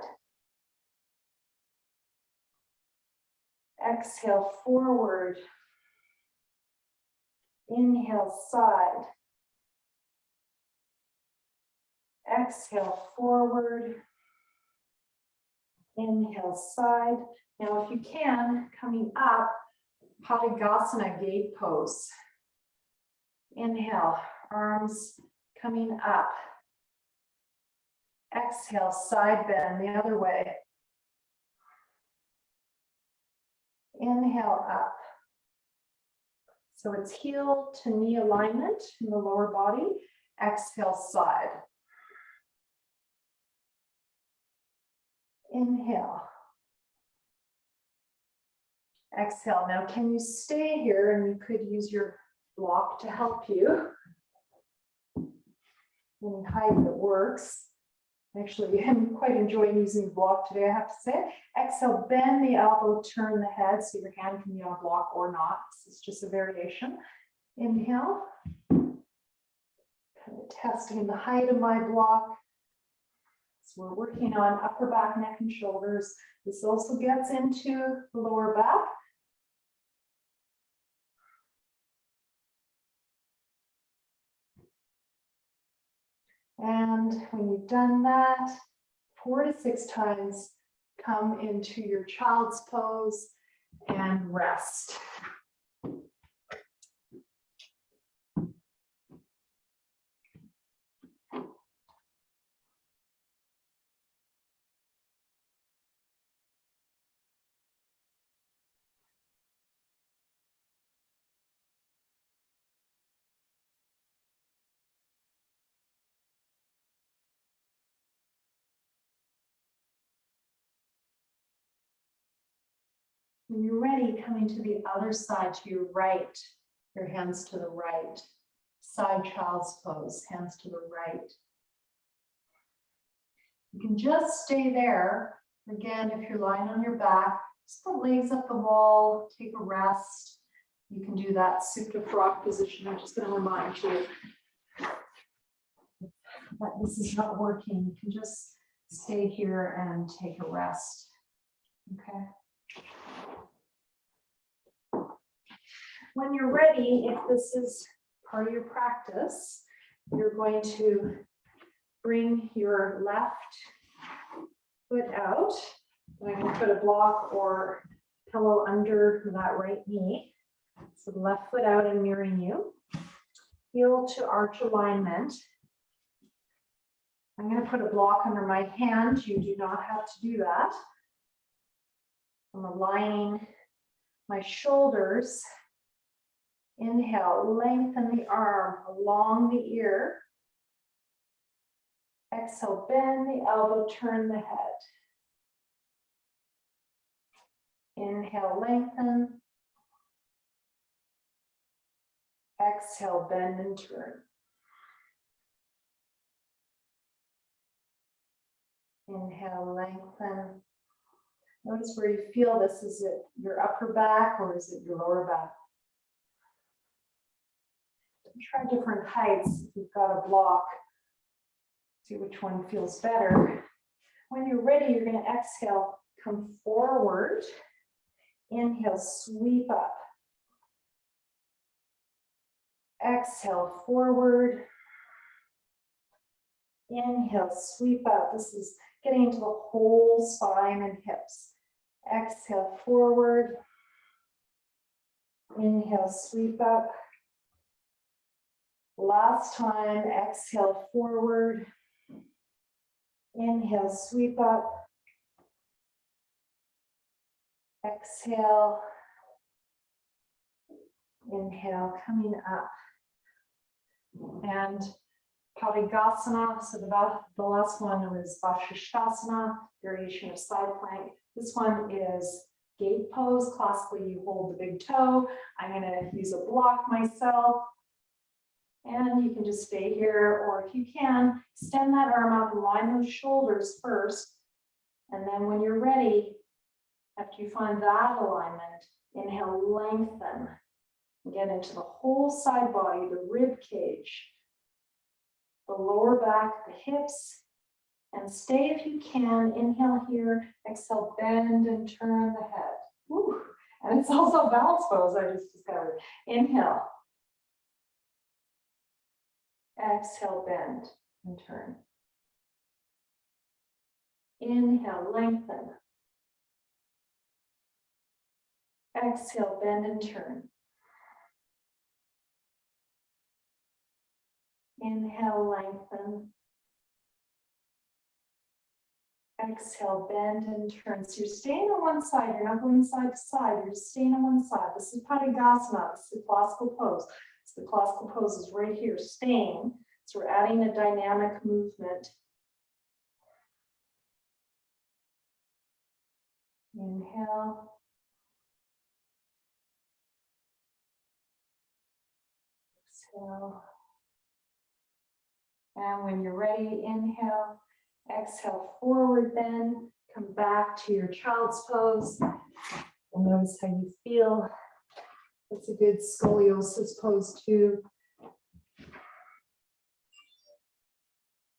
Exhale, forward. Inhale, side. Exhale, forward. Inhale, side. Now, if you can, coming up, Bashasana gate pose. Inhale, arms coming up. Exhale, side bend the other way. Inhale, up. So it's heel to knee alignment in the lower body. Exhale, side. Inhale. Exhale. Now, can you stay here? And you could use your block to help you. Any height that works. Actually, I'm quite enjoying using the block today, I have to say. Exhale, bend the elbow, turn the head, so your hand can be on a block or not. This is just a variation. Inhale. Kind of testing the height of my block. So we're working on upper back, neck, and shoulders. This also gets into the lower back. And when you've done that 4 to 6 times, come into your child's pose and rest. When you're ready, coming to the other side, to your right, your hands to the right. Side child's pose, hands to the right. You can just stay there. Again, if you're lying on your back, just put legs up the wall, take a rest. You can do that Supta frog position. I'm just going to remind you that this is not working. You can just stay here and take a rest. Okay. When you're ready, if this is part of your practice, you're going to bring your left foot out. I'm going to put a block or pillow under that right knee. So the left foot out and mirroring you. Heel to arch alignment. I'm going to put a block under my hand. You do not have to do that. I'm aligning my shoulders. Inhale, lengthen the arm along the ear. Exhale, bend the elbow, turn the head. Inhale, lengthen. Exhale, bend and turn. Inhale, lengthen. Notice where you feel this. Is it your upper back or is it your lower back? Try different heights. If you've got a block, see which one feels better. When you're ready, you're going to exhale, come forward. Inhale, sweep up. Exhale, forward. Inhale, sweep up. This is getting into the whole spine and hips. Exhale, forward. Inhale, sweep up. Last time, exhale, forward. Inhale, sweep up. Exhale. Inhale, coming up. And Bashasana, so the last one was Bashasana, variation of side plank. This one is gate pose. Classically, you hold the big toe. I'm going to use a block myself. And you can just stay here, or if you can, extend that arm out, align those shoulders first. And then when you're ready, after you find that alignment, inhale, lengthen. Get into the whole side body, the rib cage, the lower back, the hips, and stay if you can. Inhale here, exhale, bend and turn the head. Woo. And it's also a balance pose, I just discovered. Inhale. Exhale, bend and turn. Inhale, lengthen. Exhale, bend and turn. Inhale, lengthen. Exhale, bend and turn. So you're staying on one side. You're not going side to side. You're just staying on one side. This is Bashasana. This is the classical pose. So the classical pose is right here, staying. So we're adding a dynamic movement. Inhale. Exhale. And when you're ready, inhale. Exhale, forward bend. Come back to your child's pose. And notice how you feel. It's a good scoliosis pose too.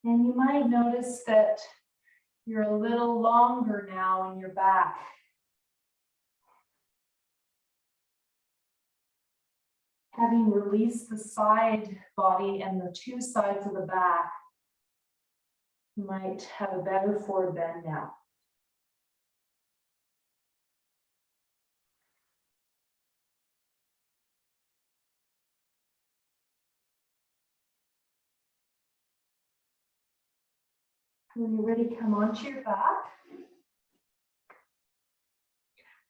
And you might notice that you're a little longer now in your back. Having released the side body and the two sides of the back, you might have a better forward bend now. When you're ready, come onto your back.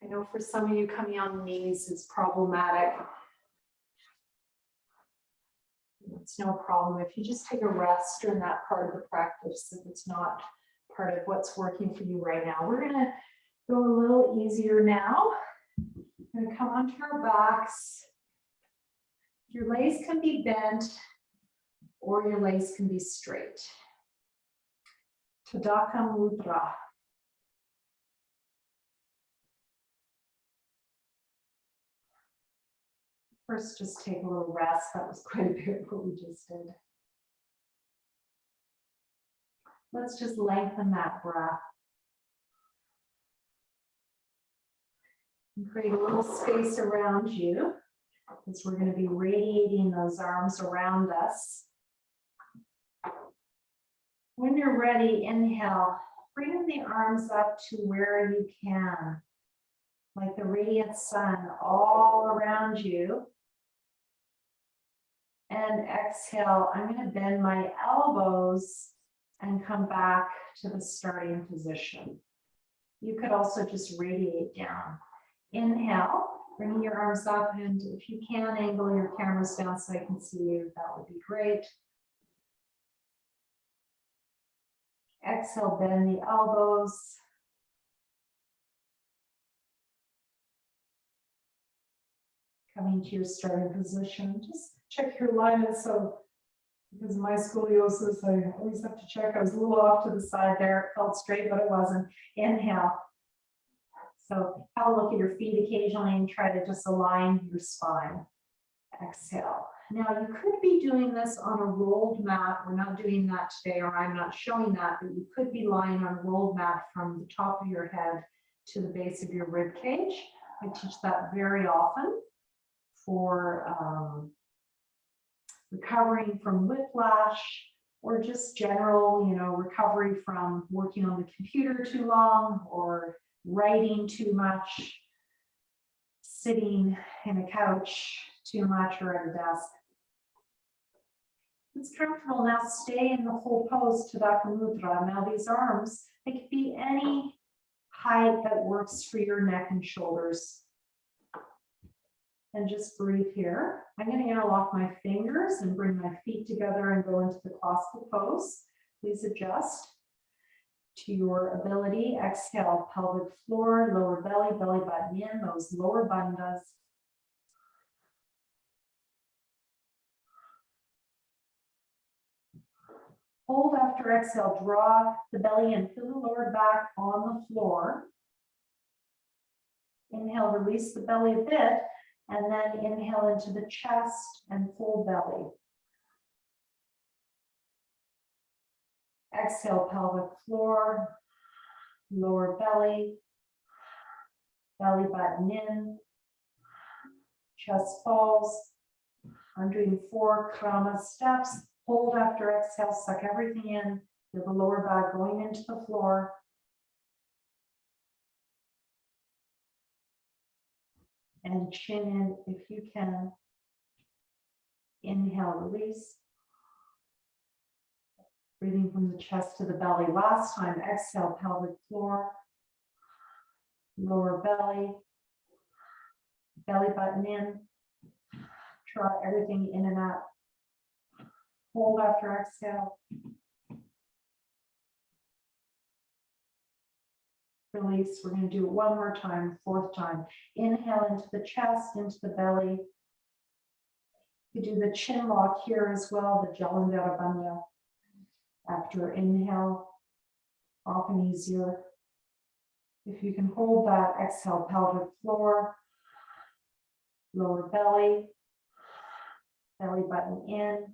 I know for some of you coming on knees is problematic. It's no problem if you just take a rest during that part of the practice if it's not part of what's working for you right now. We're going to go a little easier now. We're going to come onto our backs. Your legs can be bent or your legs can be straight. Tadaka Mudra. First, just take a little rest. That was quite a bit what we just did. Let's just lengthen that breath. And create a little space around you, because we're going to be radiating those arms around us. When you're ready, inhale, bring the arms up to where you can, like the radiant sun all around you. And exhale, I'm going to bend my elbows and come back to the starting position. You could also just radiate down. Inhale, bringing your arms up, and if you can, angle your cameras down so I can see you, that would be great. Exhale, bend the elbows. Coming to your starting position, just check your alignment. So, because of my scoliosis, I always have to check. I was a little off to the side there. It felt straight, but it wasn't. Inhale. So have a look at your feet occasionally and try to just align your spine. Exhale. Now you could be doing this on a rolled mat. We're not doing that today, or I'm not showing that, but you could be lying on a rolled mat from the top of your head to the base of your rib cage. I teach that very often for recovering from whiplash, or just general, recovery from working on the computer too long, or writing too much, sitting in a couch too much, or at a desk. It's comfortable now. Stay in the whole pose, Tadaka Mudra. Now these arms, they could be any height that works for your neck and shoulders. And just breathe here. I'm going to interlock my fingers and bring my feet together and go into the classical pose. Please adjust to your ability. Exhale, pelvic floor, lower belly, belly button in, those lower bandhas. Hold after exhale, draw the belly in, feel the lower back on the floor. Inhale, release the belly a bit. And then inhale into the chest and full belly. Exhale, pelvic floor, lower belly, belly button in, chest falls. I'm doing 4 krama steps. Hold after exhale, suck everything in. Feel the lower back going into the floor. And chin in if you can. Inhale, release. Breathing from the chest to the belly. Last time, exhale, pelvic floor, lower belly, belly button in. Draw everything in and out. Hold after exhale. Release. We're going to do it one more time, 4th time. Inhale into the chest, into the belly. You do the chin lock here as well, the Jalandhara Bandha. After inhale, often easier. If you can hold that, exhale, pelvic floor, lower belly, belly button in.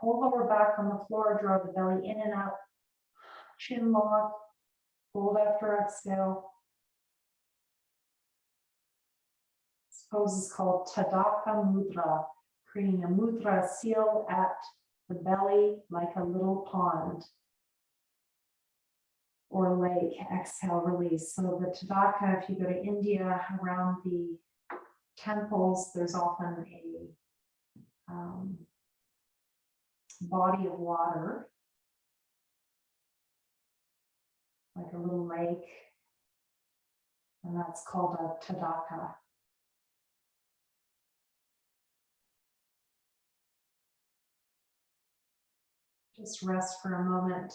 Hold lower back on the floor, draw the belly in and out. Chin lock. Hold after exhale. This pose is called Tadaka Mudra, creating a mudra seal at the belly like a little pond or lake. Exhale, release. So the Tadaka, if you go to India, around the temples, there's often a body of water like a little lake. And that's called a tadaka. Just rest for a moment.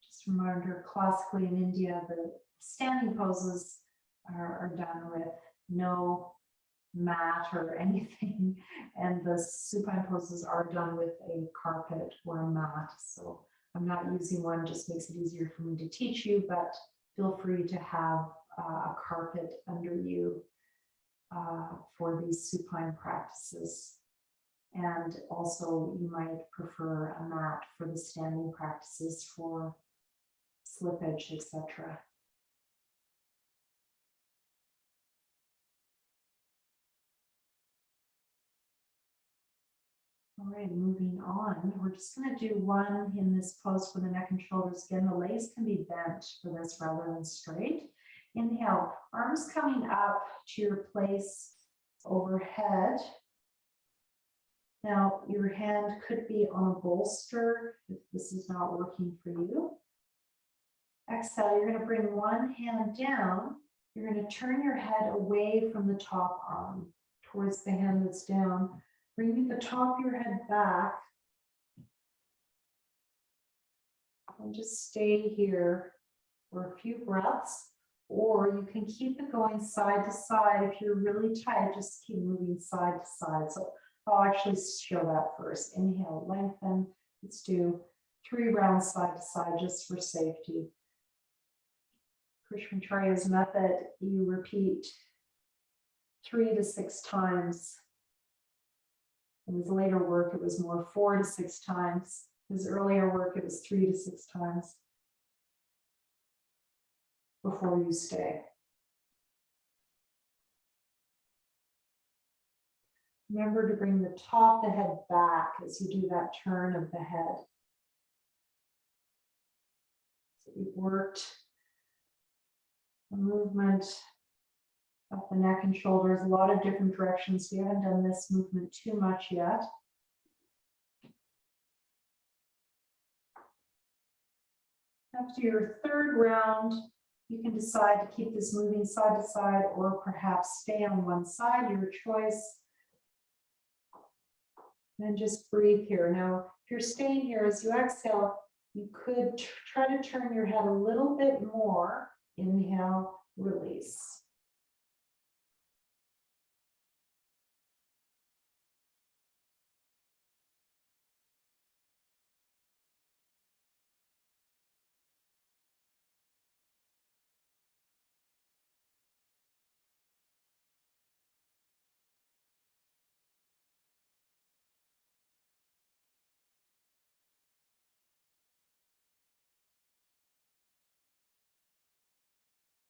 Just a reminder, classically in India, the standing poses are done with no mat or anything, and the supine poses are done with a carpet or a mat. So I'm not using one, just makes it easier for me to teach you, but feel free to have a carpet under you for these supine practices. And also you might prefer a mat for the standing practices for slippage, etc. All right, moving on. We're just going to do one in this pose for the neck and shoulders. Again, the legs can be bent for this rather than straight. Inhale, arms coming up to your place overhead. Now, your hand could be on a bolster if this is not working for you. Exhale, you're going to bring one hand down. You're going to turn your head away from the top arm towards the hand that's down. Bringing the top of your head back. And just stay here for a few breaths. Or you can keep it going side to side. If you're really tight, just keep moving side to side. So I'll actually show that first. Inhale, lengthen. Let's do 3 rounds side to side just for safety. Krishnacharya's method, you repeat 3 to 6 times. In his later work, it was more 4 to 6 times. His earlier work, it was 3 to 6 times before you stay. Remember to bring the top of the head back as you do that turn of the head. So we've worked the movement of the neck and shoulders, a lot of different directions. We haven't done this movement too much yet. After your 3rd round, you can decide to keep this moving side to side or perhaps stay on one side, your choice. And just breathe here. Now, if you're staying here, as you exhale, you could try to turn your head a little bit more. Inhale, release.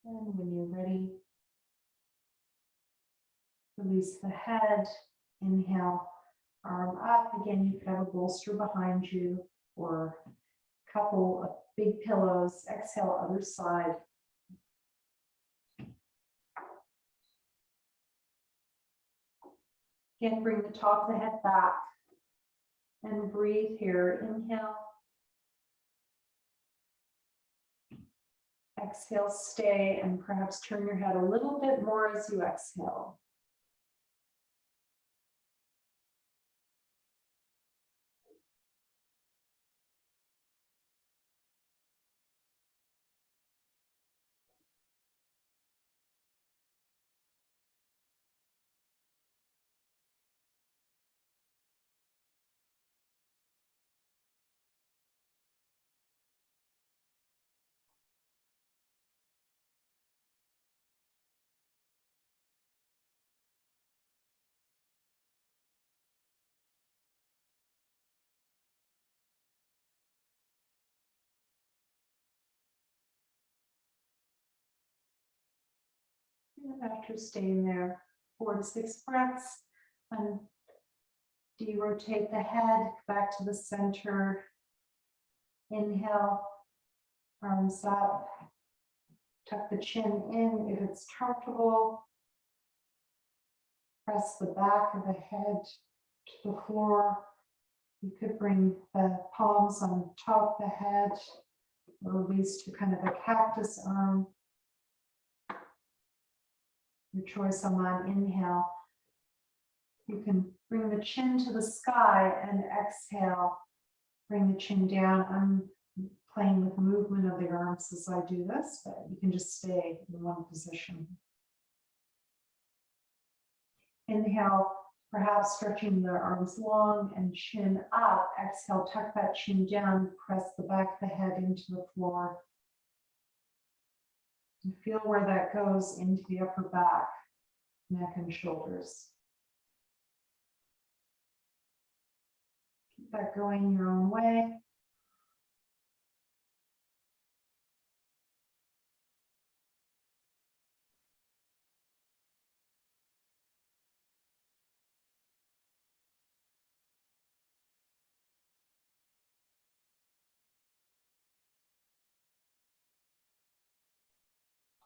And when you're ready, release the head. Inhale, arm up. Again, you could have a bolster behind you or a couple of big pillows. Exhale, other side. Again, bring the top of the head back and breathe here. Inhale. Exhale, stay, and perhaps turn your head a little bit more as you exhale. And after staying there 4 to 6 breaths, and de-rotate the head back to the center. Inhale, arms up, Tuck the chin in if it's comfortable. Press the back of the head to the floor. You could bring the palms on top of the head, or release to kind of a cactus arm. Your choice on that. Inhale. You can bring the chin to the sky and exhale. Bring the chin down. I'm playing with movement of the arms as I do this, but you can just stay in one position. Inhale, perhaps stretching the arms long and chin up. Exhale, tuck that chin down, press the back of the head into the floor. And feel where that goes into the upper back, neck and shoulders. Keep that going your own way.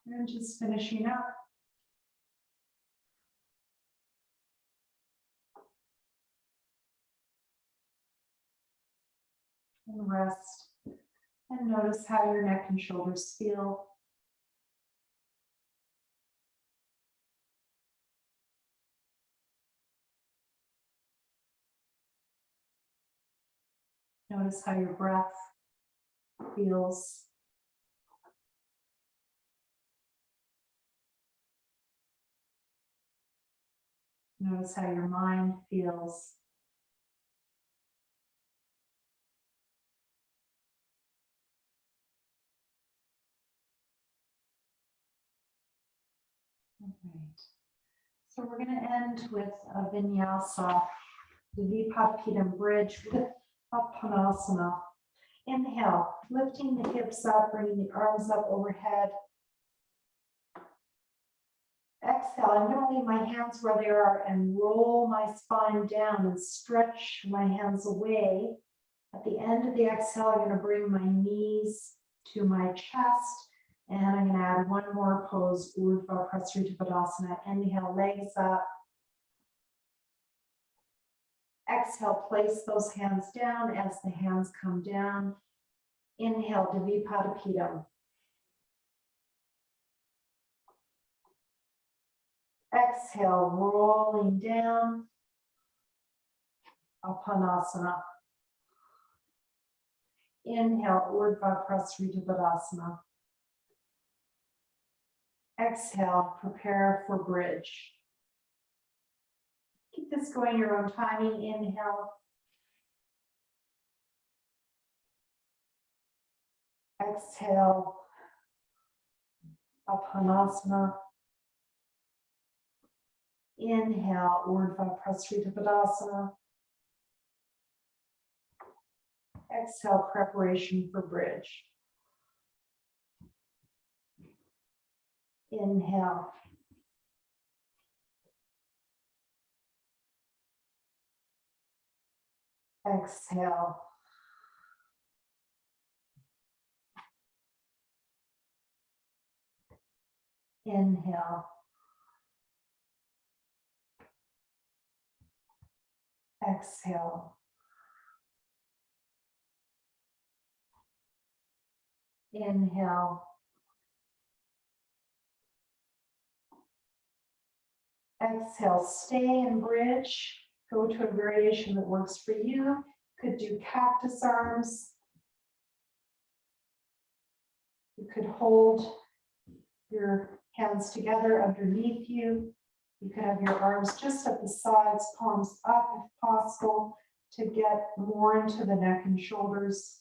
And just finishing up. And rest. And notice how your neck and shoulders feel. Notice how your breath feels. Notice how your mind feels. All right. So we're going to end with a vinyasa, the Vipapitam bridge with Uttanasana. Inhale, lifting the hips up, bringing the arms up overhead. Exhale, I'm going to leave my hands where they are and roll my spine down and stretch my hands away. At the end of the exhale, I'm going to bring my knees to my chest, and I'm going to add one more pose, Urdhva Prasarita. Inhale, legs up. Exhale, place those hands down as the hands come down. Inhale, Dvipadipedam. Exhale, rolling down, Uttanasana. Inhale, Urdhva Prasarita. Exhale, prepare for bridge. Keep this going your own timing. Inhale. Exhale, Uttanasana. Inhale, Urdhva Prasarita. Exhale, preparation for bridge. Inhale. Exhale. Inhale. Exhale. Inhale. Exhale, stay in bridge. Go to a variation that works for you. Could do cactus arms. You could hold your hands together underneath you. You could have your arms just at the sides, palms up if possible, to get more into the neck and shoulders.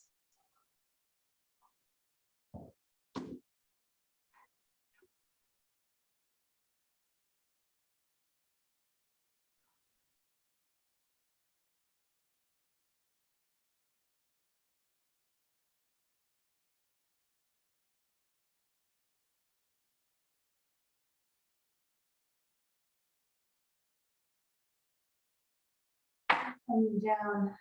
Coming down.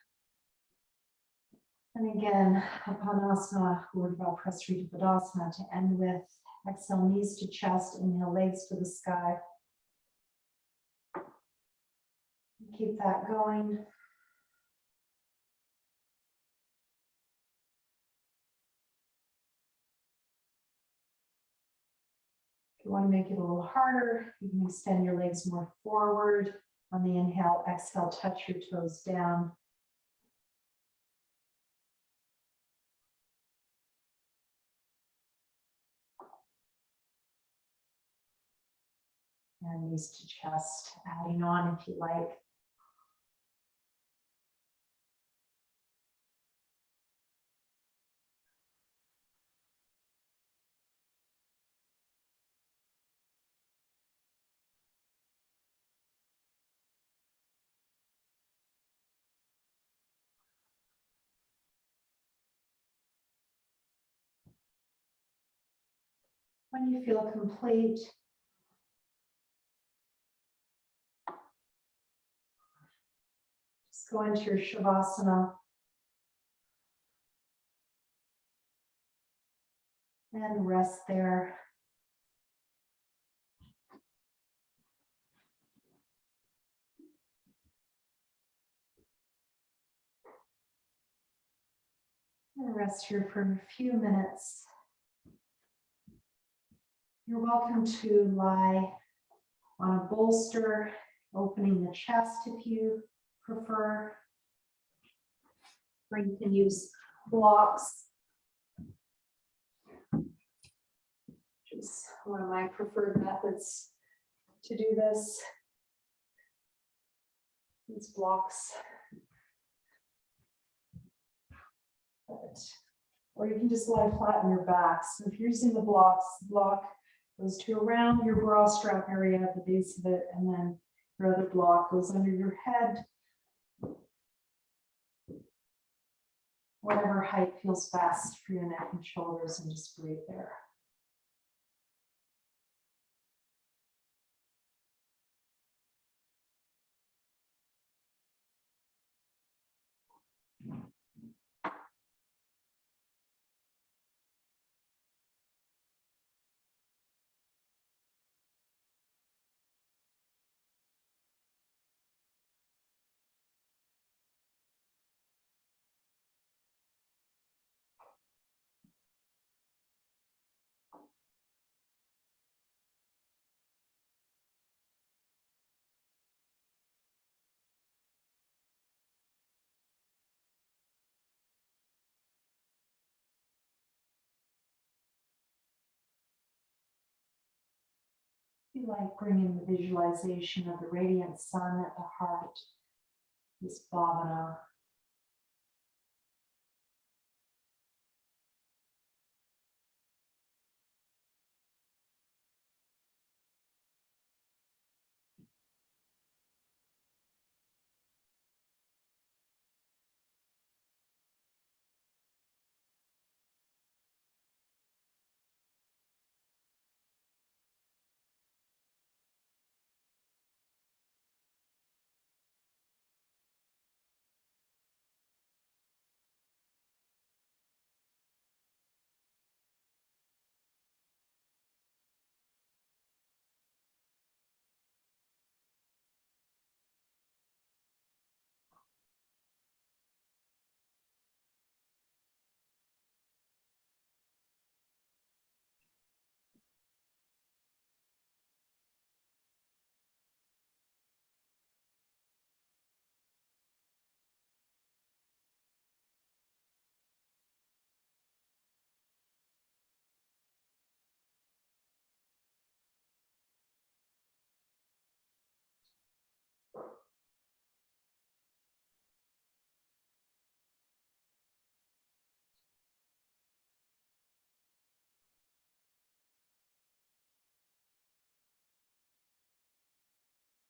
And again, Uttanasana, Urdhva Prasarita to end with. Exhale, knees to chest, inhale, legs to the sky. Keep that going. If you want to make it a little harder, you can extend your legs more forward. On the inhale, exhale, touch your toes down. And knees to chest, adding on if you like. When you feel complete, just go into your Shavasana. And rest there. And rest here for a few minutes. You're welcome to lie on a bolster, opening the chest if you prefer. Or you can use blocks, which is one of my preferred methods to do this. These blocks. Or you can just lie flat on your back. So if you're using the blocks, the block goes to around your bra strap area at the base of it, and then your other block goes under your head. Whatever height feels best for your neck and shoulders, and just breathe there. If you like, bring in the visualization of the radiant sun at the heart, this bhavana.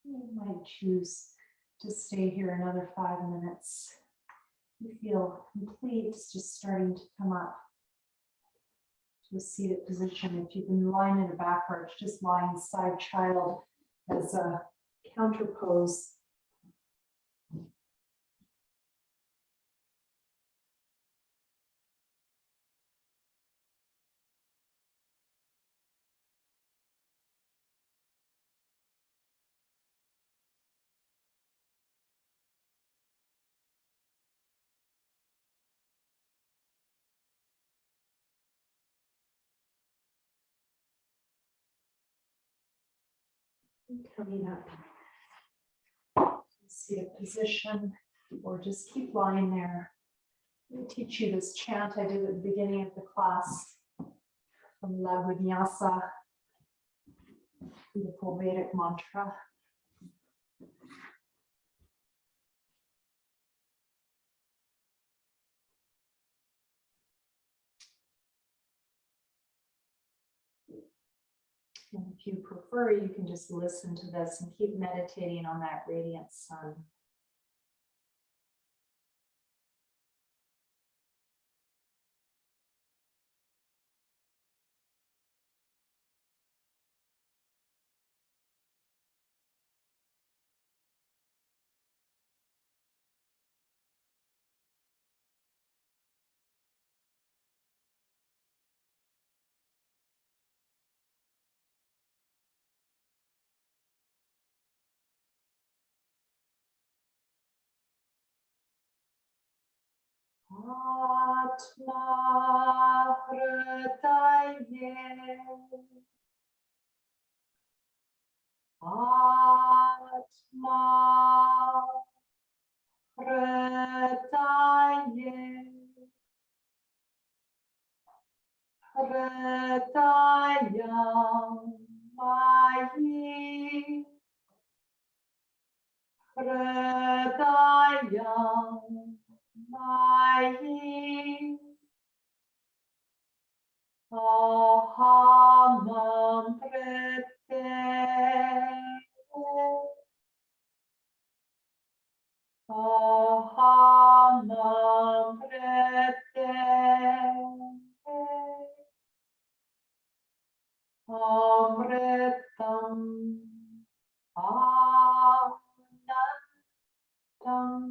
You might choose to stay here another 5 minutes. You feel complete, it's just starting to come up to a seated position. If you've been lying in a back arch, just lying side child as a counter pose. Coming up. Seated position, or just keep lying there. I'll teach you this chant I did at the beginning of the class from La Vinyasa, beautiful Vedic mantra. And if you prefer, you can just listen to this and keep meditating on that radiant sun. Atma Hridaye Atma Hridaye Hridayam Mayi Hridayam Mayi Ahamam Prete Ahamam Prete Amritam Anandam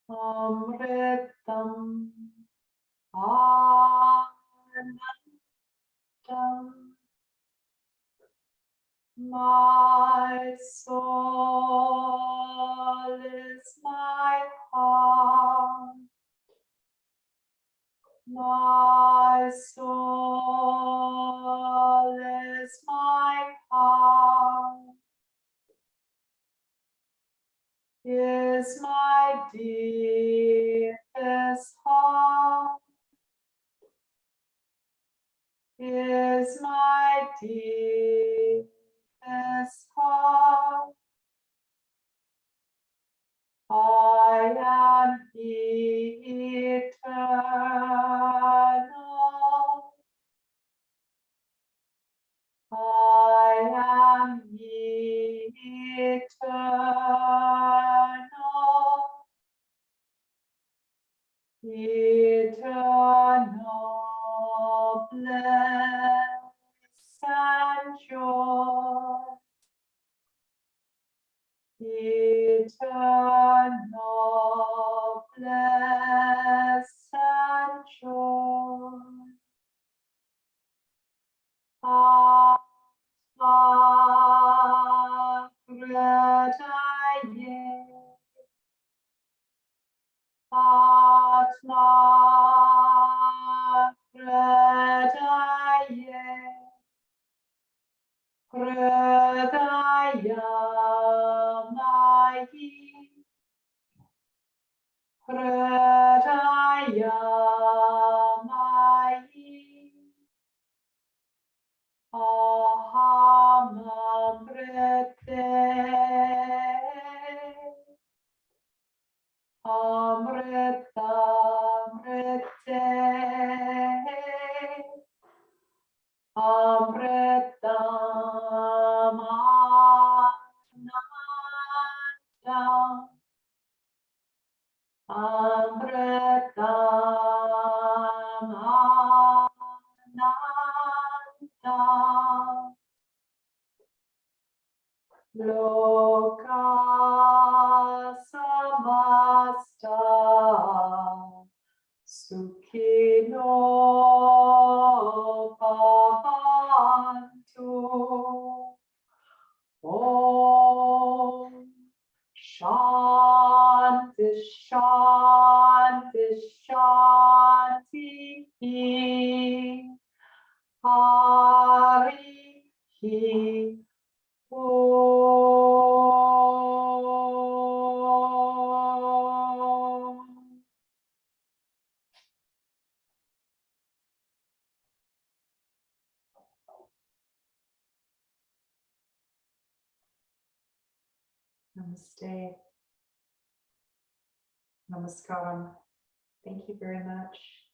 Amritam Anandam. My soul is my heart. My soul is my heart. Is my deepest heart. Is my deepest heart. I am eternal. I am eternal. Eternal bliss and joy. Eternal bliss and joy. Atma Hridaye Atma Hridaye Hridayam Mayi Hridayam Mayi Ahamam Prete Amritam Prete Amritam Anandam Amritam Anandam Loka Samasta Sukhino Bhavantu. Om Shanti Shanti Shanti Hari He. Namaste. Namaskaram. Thank you very much.